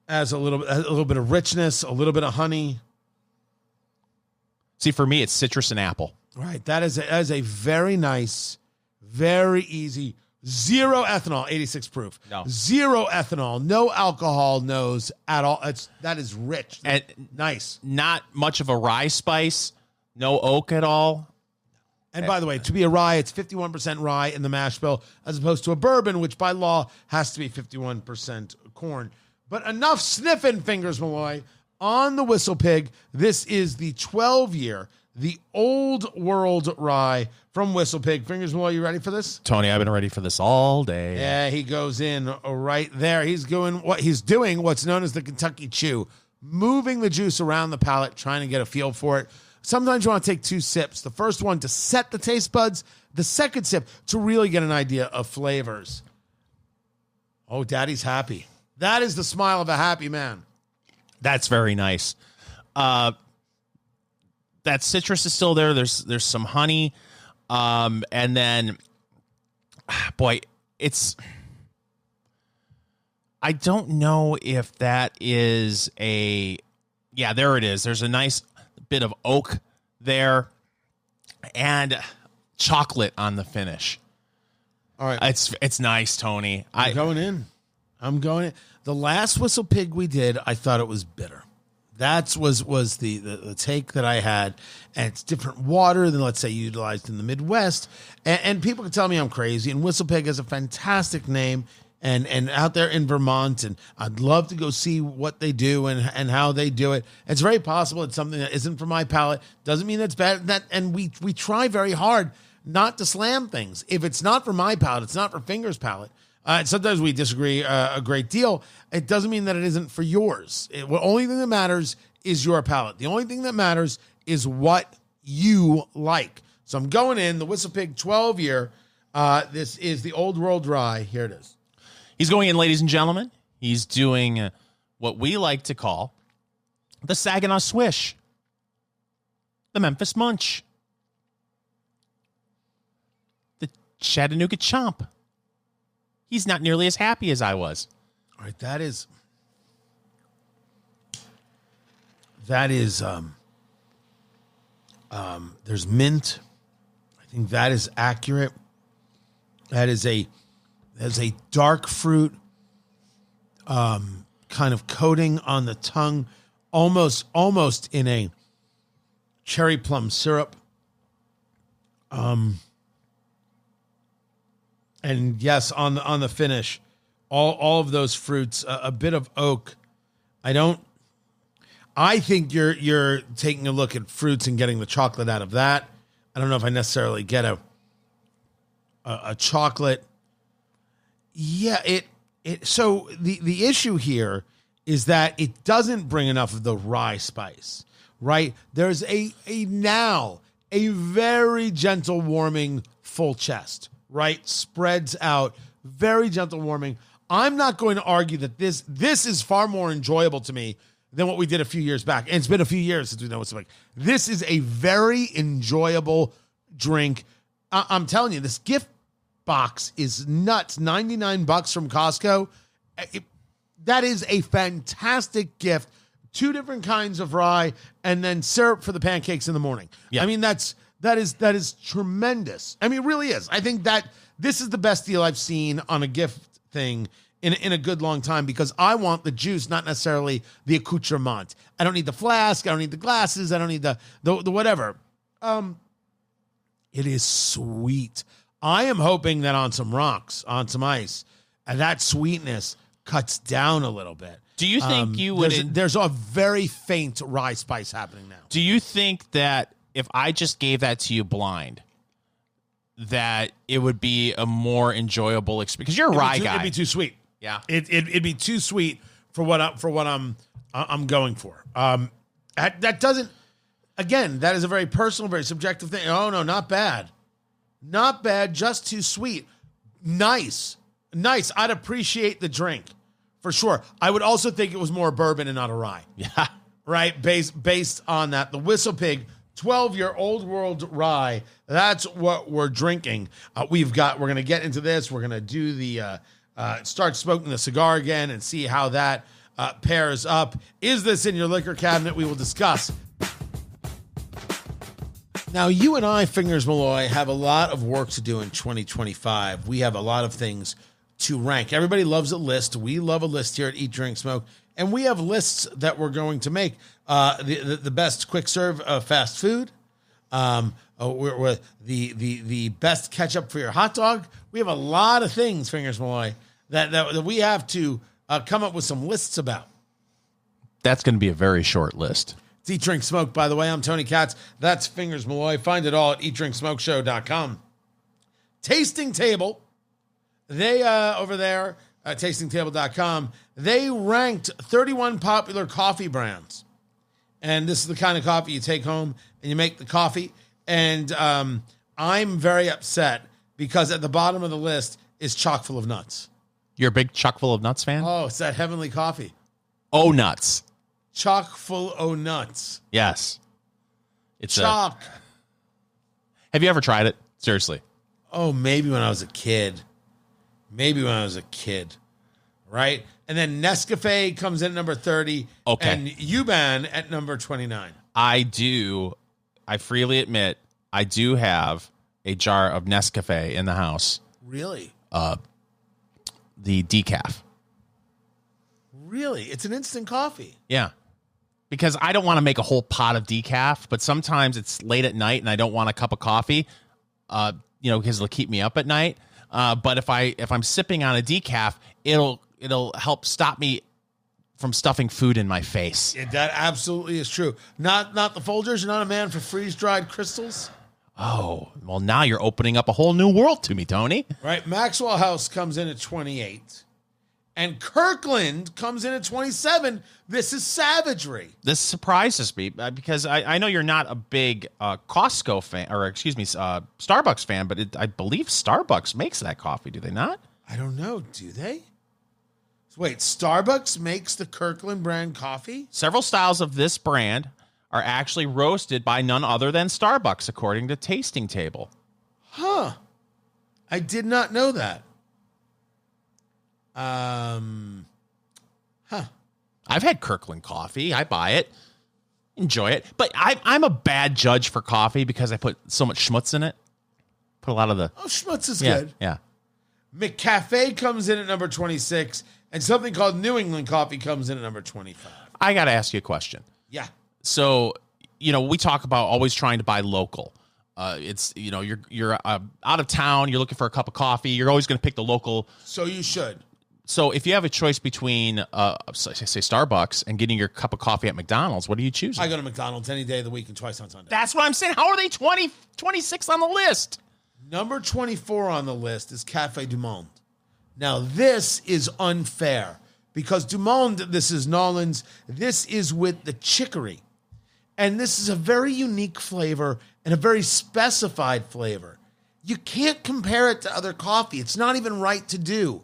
as a little bit of richness, a little bit of honey. See, for me, it's citrus and apple. Right. That is a very nice, very easy, 0 ethanol, 86 proof. No. 0 ethanol, no alcohol nose at all. That is rich And nice. Not much of a rye spice, no oak at all. And by the way, to be a rye, it's 51% rye in the mash bill, as opposed to a bourbon, which by law has to be 51% corn. But enough sniffing, Fingers Malloy. On the WhistlePig, this is the 12-year, the Old World Rye from WhistlePig. Fingers Malloy, you ready for this? Tony, I've been ready for this all day. Yeah, he goes in right there. He's doing what's known as the Kentucky Chew, moving the juice around the palate, trying to get a feel for it. Sometimes you want to take 2 sips. The first one to set the taste buds. The second sip to really get an idea of flavors. Oh, Daddy's happy. That is the smile of a happy man. That's very nice. That citrus is still there. There's some honey. And then, boy, I don't know if that is yeah, there it is. There's a nice bit of oak there and chocolate on the finish. All right. It's nice, Tony. I'm going in. The last WhistlePig we did, I thought it was bitter. That was the take that I had. And it's different water than, let's say, utilized in the Midwest. And people can tell me I'm crazy. And WhistlePig has a fantastic name. And out there in Vermont, and I'd love to go see what they do and how they do it. It's very possible it's something that isn't for my palate. Doesn't mean that's bad. And we try very hard not to slam things. If it's not for my palate, it's not for Fingers' palate. Sometimes we disagree a great deal. It doesn't mean that it isn't for yours. The only thing that matters is your palate. The only thing that matters is what you like. So I'm going in the WhistlePig 12-year. This is the Old World Rye. Here it is. He's going in, ladies and gentlemen. He's doing what we like to call the Saginaw Swish, the Memphis Munch, the Chattanooga Chomp. He's not nearly as happy as I was. All right, that is there's mint. I think that is accurate. That is a dark fruit kind of coating on the tongue, almost in a cherry plum syrup. And yes, on the finish, all of those fruits, a bit of oak. I think you're taking a look at fruits and getting the chocolate out of that. I don't know if I necessarily get a chocolate. Yeah, so the issue here is that it doesn't bring enough of the rye spice, right? There's a very gentle warming full chest, right? Spreads out, very gentle warming. I'm not going to argue that this is far more enjoyable to me than what we did a few years back. And it's been a few years since we know what's like. This is a very enjoyable drink. I'm telling you, this gift box is nuts. $99 from Costco. That is a fantastic gift. 2 different kinds of rye and then syrup for the pancakes in the morning. Yeah. I mean, that is tremendous. I mean, it really is. I think that this is the best deal I've seen on a gift thing in a good long time, because I want the juice, not necessarily the accoutrement. I don't need the flask. I don't need the glasses. I don't need the whatever. It is sweet. I am hoping that on some rocks, on some ice, and that sweetness cuts down a little bit. Do you think you would? There's a very faint rye spice happening now. Do you think that if I just gave that to you blind, that it would be a more enjoyable experience? Because you're a rye guy. It'd be too sweet. Yeah, it'd be too sweet for what I'm going for. That doesn't. Again, that is a very personal, very subjective thing. Oh no, not bad, not bad. Just too sweet. Nice. I'd appreciate the drink for sure. I would also think it was more bourbon and not a rye. Yeah. Right. Based on that, the WhistlePig 12-year Old World Rye. That's what we're drinking. We're going to get into this. We're going to do the start smoking the cigar again and see how that pairs up. Is this in your liquor cabinet? We will discuss. Now, you and I, Fingers Malloy, have a lot of work to do in 2025. We have a lot of things to rank. Everybody loves a list. We love a list here at Eat, Drink, Smoke. And we have lists that we're going to make. The best quick serve fast food. We're the best ketchup for your hot dog. We have a lot of things, Fingers Malloy, that we have to come up with some lists about. That's going to be a very short list. It's Eat, Drink, Smoke, by the way. I'm Tony Katz. That's Fingers Malloy. Find it all at eatdrinksmokeshow.com. Tasting Table. They, over there at tastingtable.com, they ranked 31 popular coffee brands. And this is the kind of coffee you take home and you make the coffee. And I'm very upset because at the bottom of the list is chock full of nuts. You're a big chock full of nuts fan? Oh, it's that heavenly coffee. Oh, nuts. Chock full o' nuts. Yes. It's chock. Have you ever tried it? Seriously. Oh, maybe when I was a kid. Right? And then Nescafe comes in at number 30. Okay. And Yuban at number 29. I freely admit, I do have a jar of Nescafe in the house. Really? The decaf. Really? It's an instant coffee. Yeah. Because I don't want to make a whole pot of decaf, but sometimes it's late at night and I don't want a cup of coffee, because it'll keep me up at night. But if I'm sipping on a decaf, it'll help stop me from stuffing food in my face. Yeah, that absolutely is true. Not the Folgers. You're not a man for freeze-dried crystals. Oh, well, now you're opening up a whole new world to me, Tony. Right. Maxwell House comes in at 28. And Kirkland comes in at 27. This is savagery. This surprises me because I know you're not a big Costco fan, or Starbucks fan, but I believe Starbucks makes that coffee. Do they not? I don't know. Do they? Wait, Starbucks makes the Kirkland brand coffee? Several styles of this brand are actually roasted by none other than Starbucks, according to Tasting Table. Huh. I did not know that. I've had Kirkland coffee. I buy it, enjoy it. But I'm a bad judge for coffee because I put so much schmutz in it. Put a lot of the... Oh, schmutz is good. Yeah. McCafe comes in at number 26, and something called New England coffee comes in at number 25. I got to ask you a question. Yeah. So, we talk about always trying to buy local. It's, you're out of town, you're looking for a cup of coffee, you're always going to pick the local. So you should. So if you have a choice between, say, Starbucks and getting your cup of coffee at McDonald's, what do you choose? I go to McDonald's any day of the week and twice on Sunday. That's what I'm saying. How are they 26 on the list? Number 24 on the list is Café du Monde. Now, this is unfair because Du Monde, this is Nolan's, this is with the chicory. And this is a very unique flavor and a very specified flavor. You can't compare it to other coffee. It's not even right to do.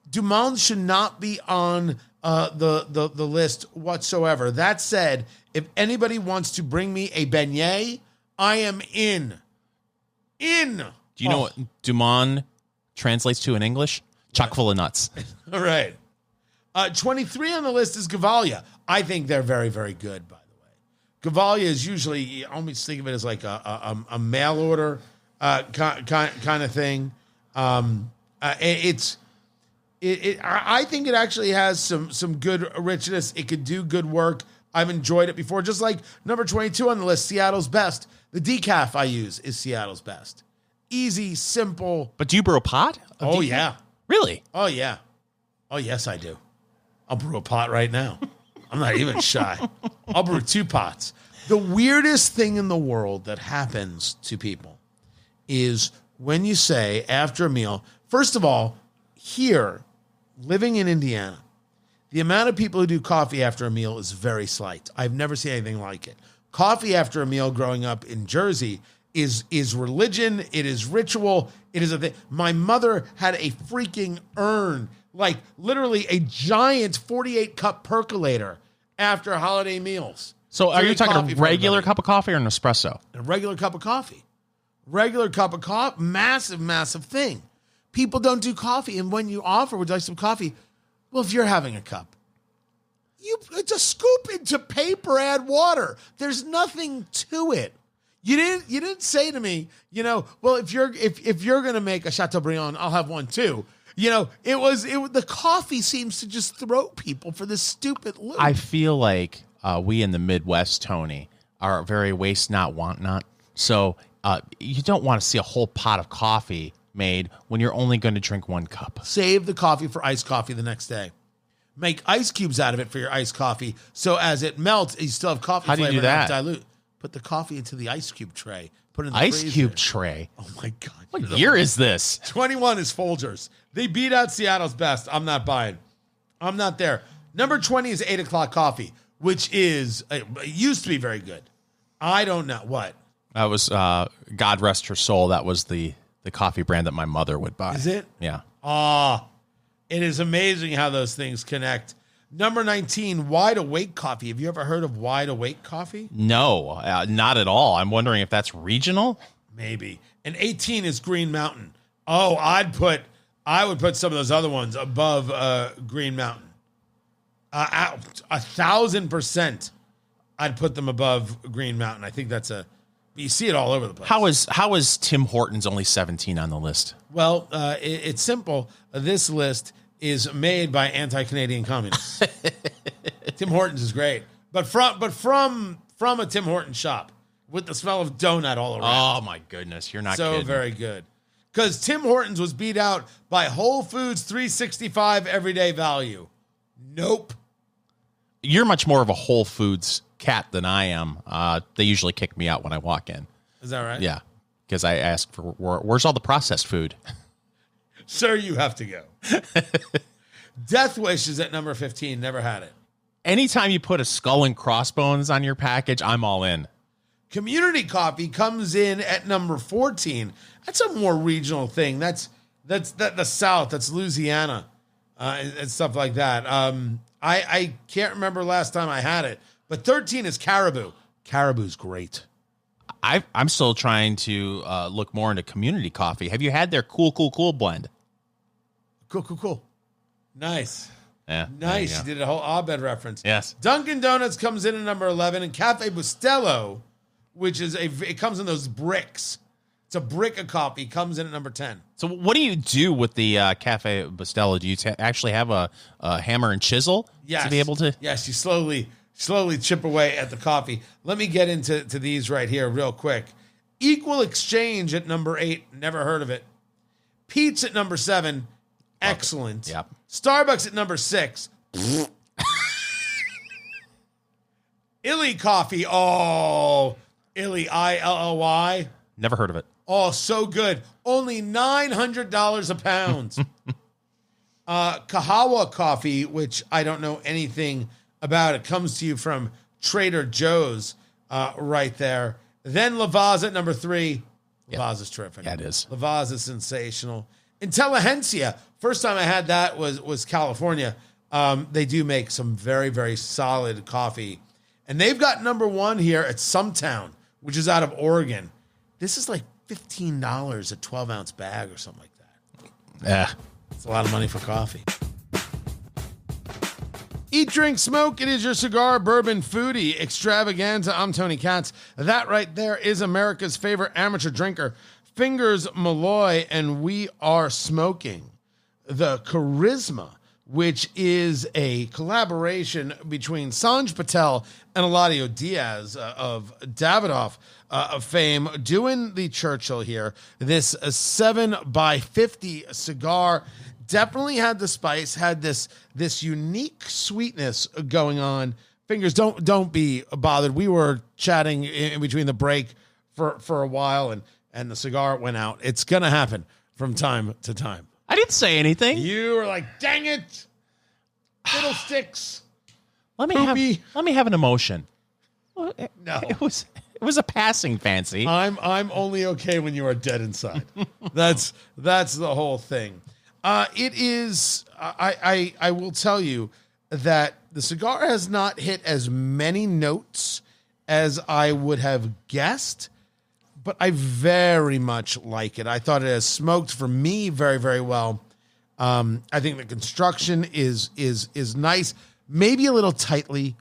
Du Monde should not be on the list whatsoever. That said, if anybody wants to bring me a beignet, I am in. Do you know what Du Monde translates to in English? Chock full of nuts. All right. 23 on the list is Gavalia. I think they're very, very good, by the way. Gavalia is usually, you almost think of it as like a mail order kind of thing. I think it actually has some good richness. It could do good work. I've enjoyed it before. Just like number 22 on the list, Seattle's Best. The decaf I use is Seattle's Best. Easy, simple. But do you brew a pot? Oh, yeah. Really? Oh, yeah. Oh, yes, I do. I'll brew a pot right now. I'm not even shy. I'll brew 2 pots. The weirdest thing in the world that happens to people is when you say after a meal, first of all, here, living in Indiana, the amount of people who do coffee after a meal is very slight. I've never seen anything like it. Coffee after a meal growing up in Jersey is religion. It is ritual. It is a thing. My mother had a freaking urn, like literally a giant 48-cup percolator after holiday meals. So are you talking a regular cup of coffee or an espresso? A regular cup of coffee. Regular cup of coffee. Massive, massive thing. People don't do coffee. And when you offer, would you like some coffee? Well, if you're having a cup, just scoop into paper, add water. There's nothing to it. You didn't say to me, well, if you're going to make a Chateaubriand, I'll have one too. The coffee seems to just throw people for this stupid loop. I feel like we in the Midwest, Tony, are very waste not, want not. So you don't want to see a whole pot of coffee made when you're only going to drink 1 cup. Save the coffee for iced coffee the next day. Make ice cubes out of it for your iced coffee. So as it melts, you still have coffee flavor. How do you do that? Dilute. Put the coffee into the ice cube tray. Put it in the ice freezer. cube tray. Oh my God. What year is this? 21 is Folgers. They beat out Seattle's best. I'm not buying. I'm not there. Number 20 is 8 o'clock coffee, which is it used to be very good. I don't know what. That was God rest her soul. That was the coffee brand that my mother would buy. Is it? Yeah. It is amazing how those things connect. Number 19, Wide Awake coffee. Have you ever heard of Wide Awake coffee? No, not at all. I'm wondering if that's regional. Maybe. And 18 is Green Mountain. Oh, I would put some of those other ones above Green Mountain. 1,000%. I'd put them above Green Mountain. I think you see it all over the place. How is Tim Hortons only 17 on the list? Well, it's simple. This list is made by anti-Canadian communists. Tim Hortons is great, but from a Tim Hortons shop with the smell of donut all around. Oh my goodness, you're not kidding. So very good. Because Tim Hortons was beat out by Whole Foods 365 everyday value. Nope. You're much more of a Whole Foods cat than I am. They usually kick me out when I walk in. Is that right? Yeah, because I ask for where's all the processed food. Sir, you have to go. Death Wish is at number 15. Never had it. Anytime you put a skull and crossbones on your package, I'm all in. Community Coffee comes in at number 14. That's a more regional thing. That's the South. That's Louisiana and stuff like that. I can't remember last time I had it. But 13 is Caribou. Caribou's great. I'm still trying to look more into Community Coffee. Have you had their Cool blend? Cool. Nice. Yeah. Nice. You did a whole Abed reference. Yes. Dunkin' Donuts comes in at number 11, and Cafe Bustelo, which is it comes in those bricks. It's a brick of coffee. Comes in at number 10. So what do you do with the Cafe Bustelo? Do you actually have a hammer and chisel to be able to? Yes, you slowly chip away at the coffee. Let me get into these right here real quick. Equal Exchange at number 8. Never heard of it. Pete's at number 7. Excellent. Yep. Starbucks at number 6. Illy Coffee. Oh, Illy, ILLY. Never heard of it. Oh, so good. Only $900 a pound. Kahawa Coffee, which I don't know anything about. It comes to you from Trader Joe's right there. Then Lavazza at number 3. Lavazza's terrific. Yeah, it is. Lavazza's sensational. Intelligentsia. First time I had that was California. They do make some very, very solid coffee. And they've got number 1 here at Sumtown, which is out of Oregon. This is like $15 a 12-ounce bag or something like that. Yeah. It's a lot of money for coffee. Eat, drink, smoke. It is your cigar bourbon foodie extravaganza. I'm Tony Katz. That right there is America's favorite amateur drinker, Fingers Malloy, and we are smoking the Carisma, which is a collaboration between Sanj Patel and Eladio Diaz of Davidoff fame, doing the Churchill here. This 7x50 cigar, definitely had the spice, had this unique sweetness going on. Fingers, don't be bothered. We were chatting in between the break for a while, and the cigar went out. It's gonna happen from time to time. I didn't say anything. You were like, dang it, fiddlesticks. Let me have an emotion. No, It was a passing fancy. I'm only okay when you are dead inside. That's the whole thing. It is. I will tell you that the cigar has not hit as many notes as I would have guessed, but I very much like it. I thought it has smoked for me very, very well. I think the construction is nice. Maybe a little tightly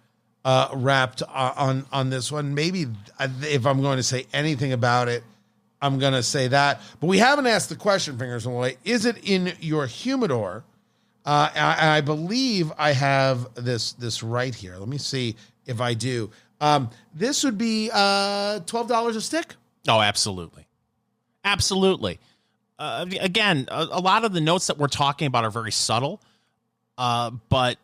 wrapped on this one. Maybe if I'm going to say anything about it, I'm going to say that. But we haven't asked the question, Fingers and Way. Is it in your humidor? I believe I have this right here. Let me see if I do. This would be $12 a stick. Oh, absolutely. Absolutely. Again, a lot of the notes that we're talking about are very subtle, but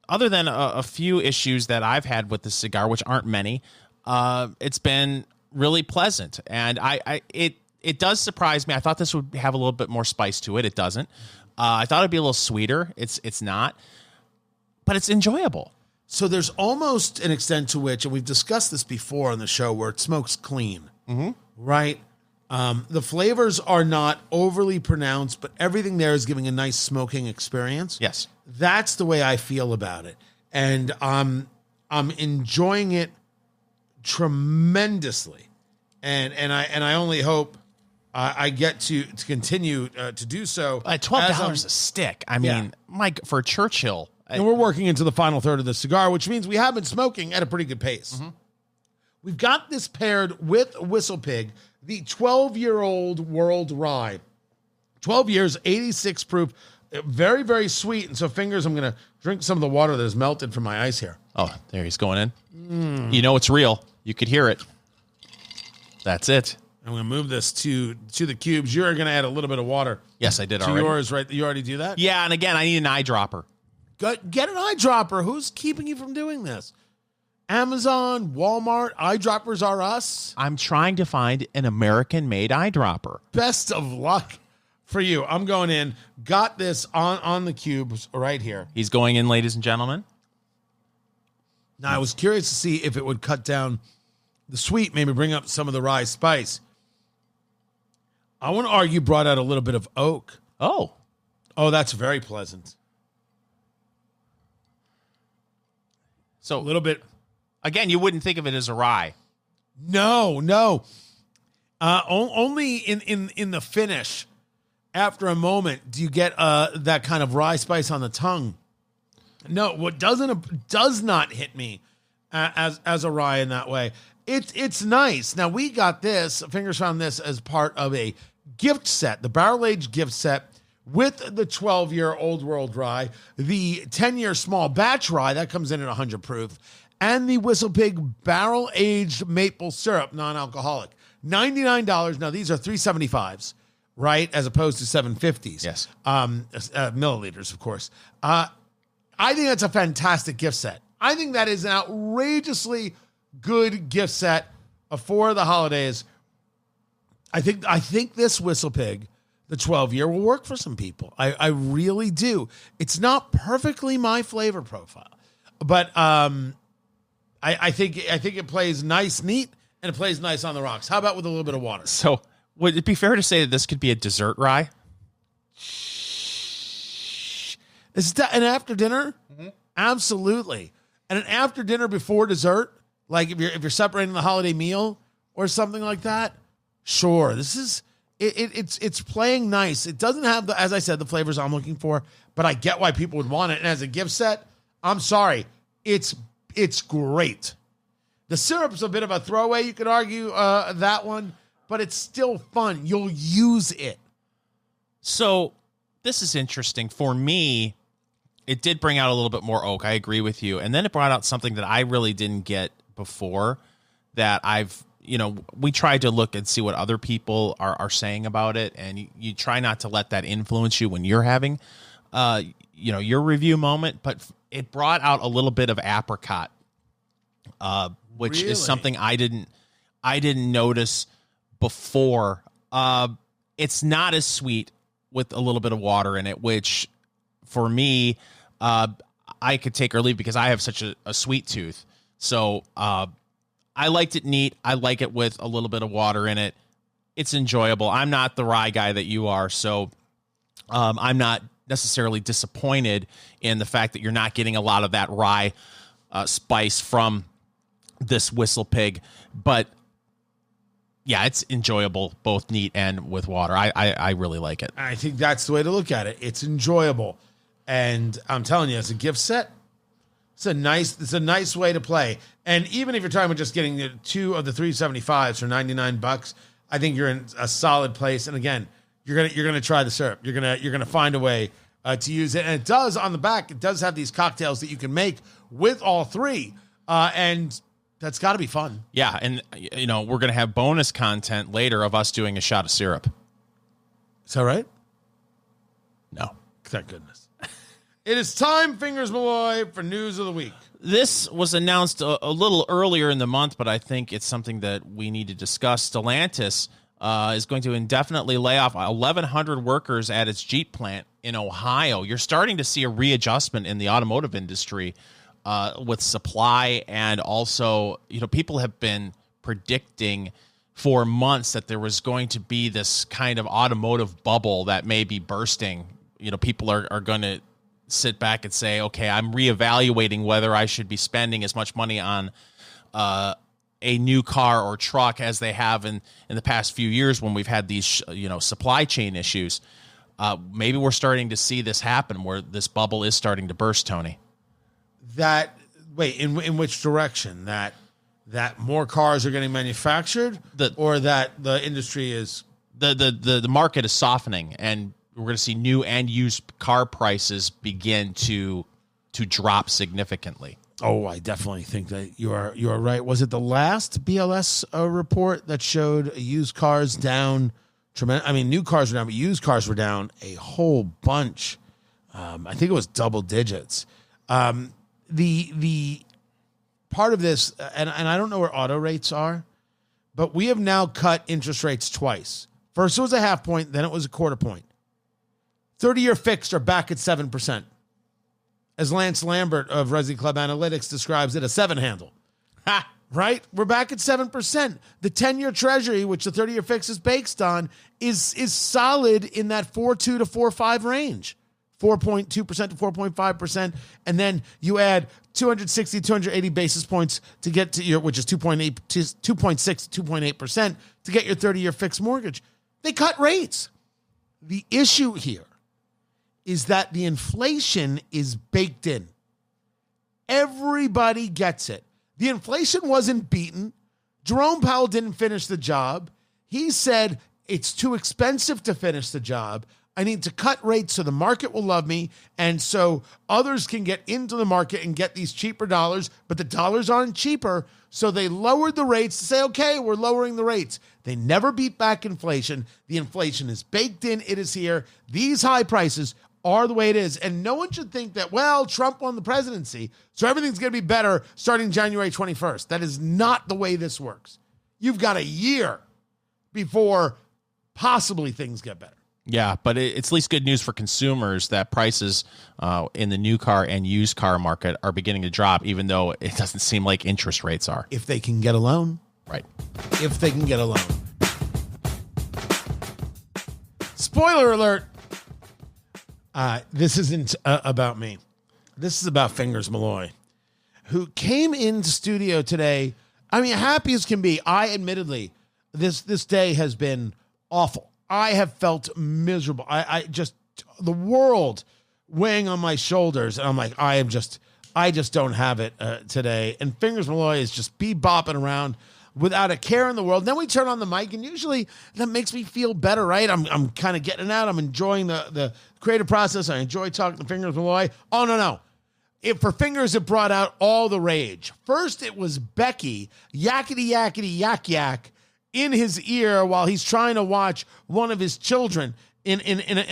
other than a few issues that I've had with the cigar, which aren't many, it's been really pleasant. And it does surprise me. I thought this would have a little bit more spice to it. It doesn't. I thought it'd be a little sweeter. It's not, but it's enjoyable. So there's almost an extent to which, and we've discussed this before on the show, where it smokes clean, right? The flavors are not overly pronounced, but everything there is giving a nice smoking experience. Yes. That's the way I feel about it. And I'm enjoying it tremendously. And I only hope I get to continue to do so. At $12 a stick. I mean, Mike, for Churchill. And we're working into the final third of the cigar, which means we have been smoking at a pretty good pace. We've got this paired with WhistlePig, the 12-year-old World Rye. 12 years, 86 proof, very, very sweet. And so, Fingers, I'm going to drink some of the water that has melted from my ice here. Oh, there he's going in. You know it's real. You could hear it. That's it. I'm going to move this to the cubes. You're going to add a little bit of water. Yes, I did to already. Yours, right? You already do that? Yeah, and again, I need an eyedropper. Get an eyedropper. Who's keeping you from doing this? Amazon, Walmart, eyedroppers are us. I'm trying to find an American-made eyedropper. Best of luck for you. I'm going in. Got this on the cubes right here. He's going in, ladies and gentlemen. Now, I was curious to see if it would cut down the sweet, maybe bring up some of the rye spice. I want to argue brought out a little bit of oak. Oh, that's very pleasant. So A little bit. again, you wouldn't think of it as a rye. No. Only in the finish, after a moment, do you get that kind of rye spice on the tongue. No, what does not hit me as a rye in that way. It's nice. Now, we got this, Fingers found this as part of a gift set, the barrel-aged gift set with the 12-year Old World Rye, the 10-year small batch rye, that comes in at 100 proof, and the WhistlePig barrel-aged maple syrup, non-alcoholic. $99. Now, these are 375s, right, as opposed to 750s. Yes. Milliliters, of course. I think that's a fantastic gift set. I think that is an outrageously good gift set for the holidays. I think this WhistlePig, the 12-year, will work for some people. I really do. It's not perfectly my flavor profile, but I think it plays nice, neat, and it plays nice on the rocks. How about with a little bit of water? So would it be fair to say that this could be a dessert rye? Is that an after dinner? Mm-hmm. Absolutely. And an after dinner before dessert, like if you're separating the holiday meal or something like that, sure. This is it's playing nice. It doesn't have as I said, the flavors I'm looking for, but I get why people would want it. And as a gift set, I'm sorry, it's great. The syrup's a bit of a throwaway, you could argue, that one, but it's still fun. You'll use it. So this is interesting. For me, it did bring out a little bit more oak. I agree with you. And then it brought out something that I really didn't get before that I've we try to look and see what other people are saying about it, and you try not to let that influence you when you're having, your review moment. But it brought out a little bit of apricot, which is something I didn't notice before. It's not as sweet with a little bit of water in it, which for me, I could take or leave because I have such a sweet tooth. So I liked it neat. I like it with a little bit of water in it. It's enjoyable. I'm not the rye guy that you are, so I'm not necessarily disappointed in the fact that you're not getting a lot of that rye spice from this WhistlePig. But yeah, it's enjoyable, both neat and with water. I really like it. I think that's the way to look at it. It's enjoyable. And I'm telling you, as a gift set, it's a nice way to play. And even if you're talking about just getting 2 of the 375s for $99, I think you're in a solid place. And again, you're gonna try the syrup. You're gonna find a way to use it. And it does, on the back, it does have these cocktails that you can make with all three. And that's got to be fun. Yeah, and we're gonna have bonus content later of us doing a shot of syrup. Is that right? No, thank goodness. It is time, Fingers Malloy, for news of the week. This was announced a little earlier in the month, but I think it's something that we need to discuss. Stellantis is going to indefinitely lay off 1,100 workers at its Jeep plant in Ohio. You're starting to see a readjustment in the automotive industry with supply, and also, people have been predicting for months that there was going to be this kind of automotive bubble that may be bursting. People are going to sit back and say, okay, I'm reevaluating whether I should be spending as much money on a new car or truck as they have in the past few years when we've had these, supply chain issues. Maybe we're starting to see this happen where this bubble is starting to burst, Tony. In which direction? That more cars are getting manufactured, or that the industry is the market is softening, and we're going to see new and used car prices begin to drop significantly. Oh, I definitely think that you are right. Was it the last BLS report that showed used cars down tremendous? I mean, new cars were down, but used cars were down a whole bunch. I think it was double digits. The part of this, and I don't know where auto rates are, but we have now cut interest rates twice. First it was a half point, then it was a quarter point. 30-year fixed are back at 7%. As Lance Lambert of Resi Club Analytics describes it, a 7-handle. Ha! Right? We're back at 7%. The 10-year treasury, which the 30-year fix is based on, is solid in that 4.2 to 4.5 range. 4.2% to 4.5%. And then you add 260, 280 basis points to get to your, which is 2.6 to 2.8% to get your 30-year fixed mortgage. They cut rates. The issue here is that the inflation is baked in. Everybody gets it. The inflation wasn't beaten. Jerome Powell didn't finish the job. He said, it's too expensive to finish the job. I need to cut rates so the market will love me, and so others can get into the market and get these cheaper dollars, but the dollars aren't cheaper, so they lowered the rates to say, okay, we're lowering the rates. They never beat back inflation. The inflation is baked in. It is here. These high prices are the way it is, and no one should think that, well, Trump won the presidency, so everything's going to be better starting January 21st. That is not the way this works. You've got a year before possibly things get better. Yeah, but it's at least good news for consumers that prices in the new car and used car market are beginning to drop, even though it doesn't seem like interest rates are. If they can get a loan. Right. If they can get a loan. Spoiler alert. This isn't about me. This is about Fingers Malloy, who came into studio today. I mean, happy as can be. Admittedly, this day has been awful. I have felt miserable. I just, the world weighing on my shoulders. And I'm like, I just don't have it today. And Fingers Malloy is just bebopping around without a care in the world. Then we turn on the mic, and usually that makes me feel better, right? I'm kind of getting it out. I'm enjoying the creative process. I enjoy talking to Fingers Malloy. Oh, no. for Fingers, it brought out all the rage. First, it was Becky, yakety, yakety, yak, yak, in his ear while he's trying to watch one of his children in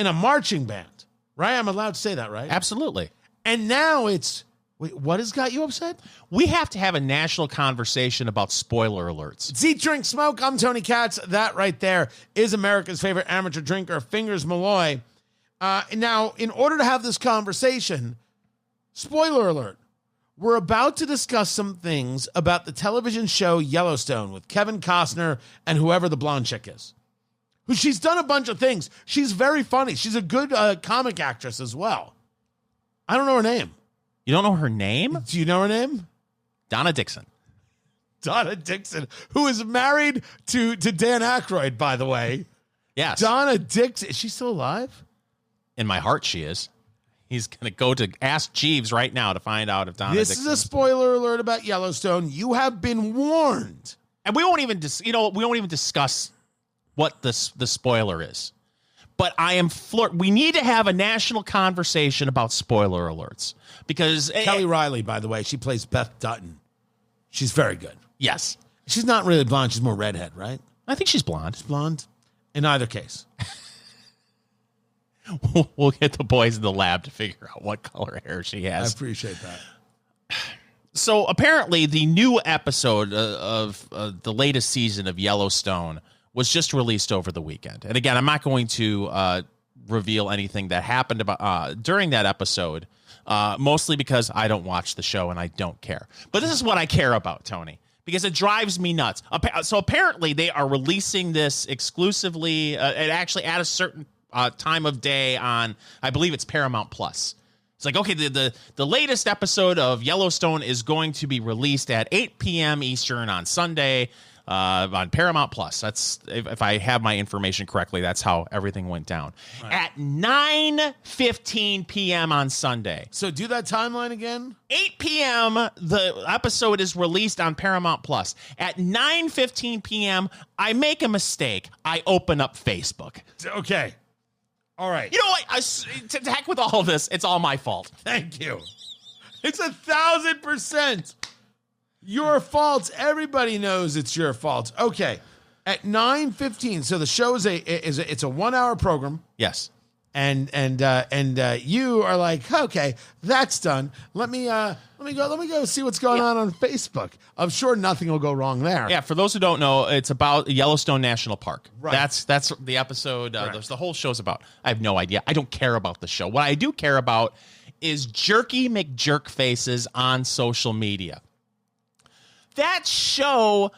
a marching band. Right? I'm allowed to say that, right? Absolutely. And now it's, wait, what has got you upset? We have to have a national conversation about spoiler alerts. It's Eat, Drink, Smoke. I'm Tony Katz. That right there is America's favorite amateur drinker, Fingers Malloy. Now, in order to have this conversation, spoiler alert, we're about to discuss some things about the television show Yellowstone with Kevin Costner and whoever the blonde chick is. Who she's done a bunch of things. She's very funny. She's a good comic actress as well. I don't know her name. You don't know her name? Do you know her name? Donna Dixon. Donna Dixon, who is married to Dan Aykroyd, by the way. Yes. Donna Dixon. Is she still alive? In my heart, she is. He's going to go to Ask Jeeves right now to find out if Donna Dixon. This is a spoiler alert about Yellowstone. You have been warned. And we won't even discuss what the spoiler is. But I am we need to have a national conversation about spoiler alerts because Kelly Riley, by the way, she plays Beth Dutton. She's very good. Yes. She's not really blonde. She's more redhead, right? I think she's blonde. She's blonde. In either case. We'll get the boys in the lab to figure out what color hair she has. I appreciate that. So apparently the new episode of the latest season of Yellowstone was just released over the weekend. And again, I'm not going to reveal anything that happened about during that episode, mostly because I don't watch the show and I don't care. But this is what I care about, Tony, because it drives me nuts. So apparently they are releasing this exclusively, and actually at a certain time of day on, I believe it's Paramount Plus. It's like, okay, the latest episode of Yellowstone is going to be released at 8 p.m. Eastern on Sunday on Paramount Plus. That's, if I have my information correctly, that's how everything went down. Right. At 9:15 p.m. on Sunday. So do that timeline again. 8 p.m. the episode is released on Paramount Plus. At 9:15 p.m., I make a mistake. I open up Facebook. Okay. All right. You know what? To heck with all of this. It's all my fault. Thank you. It's 1,000% your fault. Everybody knows it's your fault. Okay. At 9:15, so the show is it's a 1 hour program. Yes. And you are like, okay, that's done. Let me go see what's going on Facebook. I'm sure nothing will go wrong there. Yeah, for those who don't know, it's about Yellowstone National Park. Right. That's the episode. The whole show's about. I have no idea. I don't care about the show. What I do care about is Jerky McJerk faces on social media. That show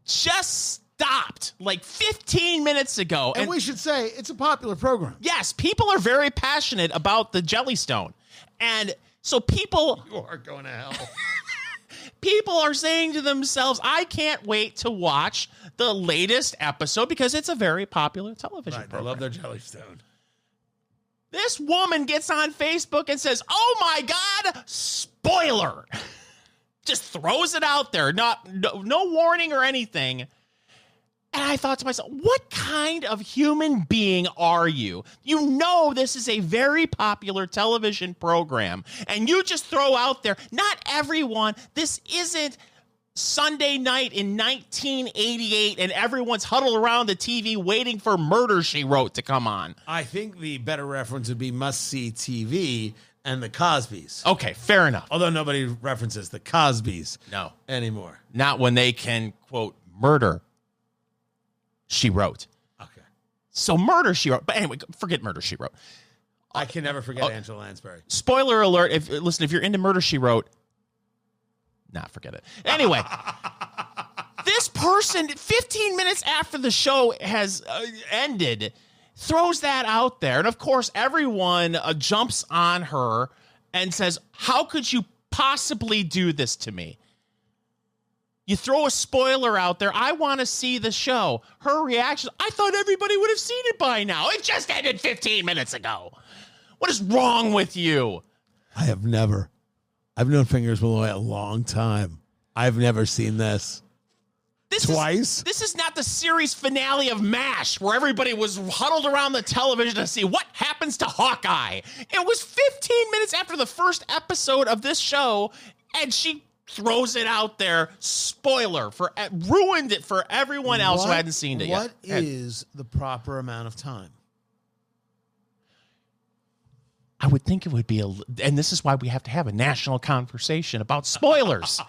just stopped like 15 minutes ago. And we should say it's a popular program. Yes, people are very passionate about the Jellystone. And so people... You are going to hell. People are saying to themselves, I can't wait to watch the latest episode because it's a very popular television program. I love their Jellystone. This woman gets on Facebook and says, oh my God, spoiler. Just throws it out there. No warning or anything. And I thought to myself, what kind of human being are you? You know this is a very popular television program, and you just throw out there, not everyone, this isn't Sunday night in 1988, and everyone's huddled around the TV waiting for Murder, She Wrote to come on. I think the better reference would be Must-See TV and the Cosbys. Okay, fair enough. Although nobody references the Cosbys anymore. Not when they can, quote, murder She Wrote. Okay. So Murder, She Wrote. But anyway, forget Murder, She Wrote. I can never forget Angela Lansbury. Spoiler alert. If you're into Murder, She Wrote, forget it. Anyway, this person, 15 minutes after the show has ended, throws that out there. And of course, everyone jumps on her and says, how could you possibly do this to me? You throw a spoiler out there. I want to see the show. Her reaction, I thought everybody would have seen it by now. It just ended 15 minutes ago. What is wrong with you? I've known Fingers Malloy a long time. I've never seen this. twice. This is not the series finale of MASH, where everybody was huddled around the television to see what happens to Hawkeye. It was 15 minutes after the first episode of this show, and she throws it out there. Spoiler, ruined it for everyone else who hadn't seen it yet. What is the proper amount of time? I would think it would be and this is why we have to have a national conversation about spoilers.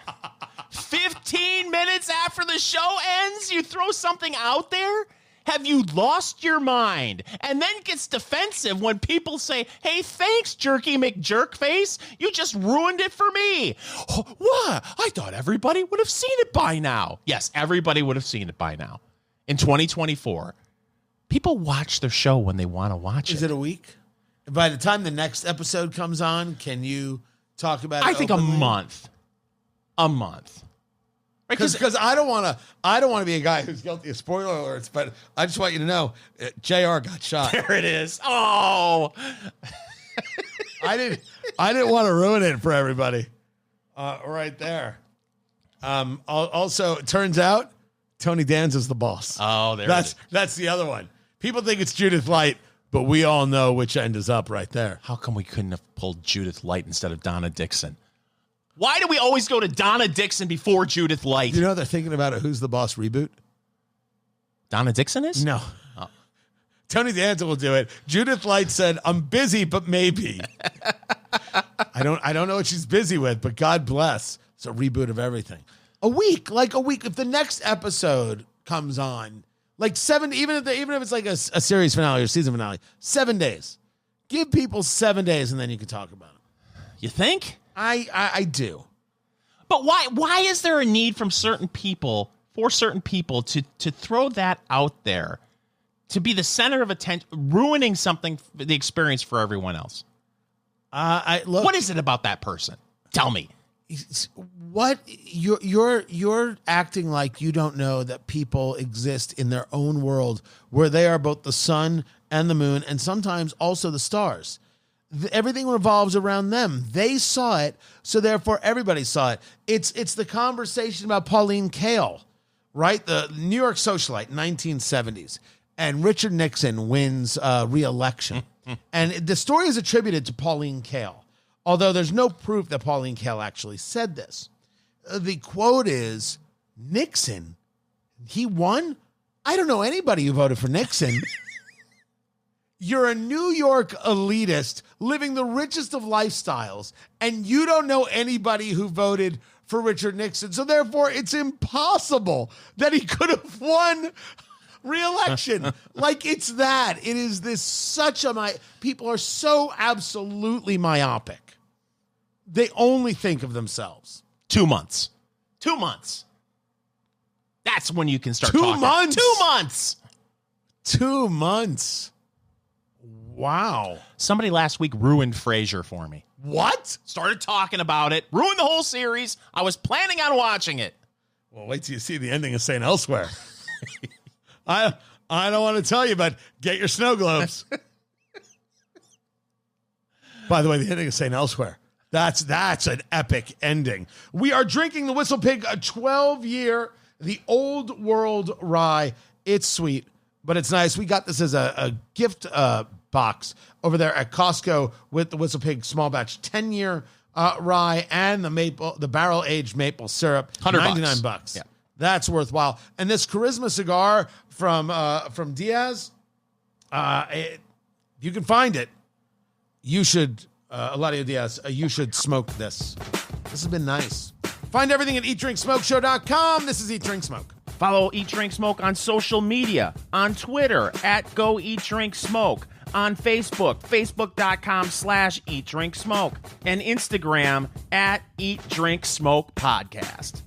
15 minutes after the show ends, you throw something out there? Have you lost your mind? And then gets defensive when people say, hey, thanks, Jerky McJerkface. You just ruined it for me. Oh, what? I thought everybody would have seen it by now. Yes, everybody would have seen it by now. In 2024, people watch their show when they want to watch it. Is it a week? By the time the next episode comes on, can you talk about it? I think openly? a month. A month. Because I don't want to be a guy who's guilty of spoiler alerts, but I just want you to know, JR got shot. There it is. Oh, I didn't want to ruin it for everybody. Right there. Also, it turns out Tony Danza's the boss. Oh, that's the other one. People think it's Judith Light, but we all know which end is up right there. How come we couldn't have pulled Judith Light instead of Donna Dixon? Why do we always go to Donna Dixon before Judith Light? You know they're thinking about a Who's the Boss reboot? Donna Dixon is? No. Oh. Tony Danza will do it. Judith Light said, I'm busy, but maybe. I don't know what she's busy with, but God bless. It's a reboot of everything. A week. If the next episode comes on, like 7, even if it's like a series finale or season finale, 7 days. Give people 7 days and then you can talk about it. You think? I do. But why is there a need for certain people to throw that out there, to be the center of attention, ruining the experience for everyone else? Look, what is it about that person? Tell me. What you're acting like you don't know that people exist in their own world where they are both the sun and the moon and sometimes also the stars. Everything revolves around them. They saw it, so therefore everybody saw it. It's the conversation about Pauline Kael, right? The New York socialite, 1970s, and Richard Nixon wins re-election. And the story is attributed to Pauline Kael, although there's no proof that Pauline Kael actually said this. The quote is, Nixon, he won? I don't know anybody who voted for Nixon. You're a New York elitist living the richest of lifestyles, and you don't know anybody who voted for Richard Nixon. So therefore, it's impossible that he could have won re-election. Like, it's that. It is this people are so absolutely myopic. They only think of themselves. 2 months. 2 months. That's when you can start 2 talking. months? 2 months. 2 months. Wow. Somebody last week ruined Frasier for me. What? Started talking about it. Ruined the whole series. I was planning on watching it. Well, wait till you see the ending of St. Elsewhere. I don't want to tell you, but get your snow globes. By the way, the ending of St. Elsewhere. That's an epic ending. We are drinking the WhistlePig, a 12-year, the Old World Rye. It's sweet, but it's nice. We got this as a gift box over there at Costco with the WhistlePig small batch 10-year rye and the barrel-aged maple syrup. $99. Yeah. That's worthwhile. And this Carisma cigar from Diaz, you can find it. You should, Eladio Diaz, you should smoke this. This has been nice. Find everything at eatdrinksmokeshow.com. This is Eat Drink Smoke. Follow Eat Drink Smoke on social media, on Twitter at Go Eat Drink Smoke, on Facebook, facebook.com/Eat Drink Smoke, and Instagram at Eat Drink Smoke Podcast.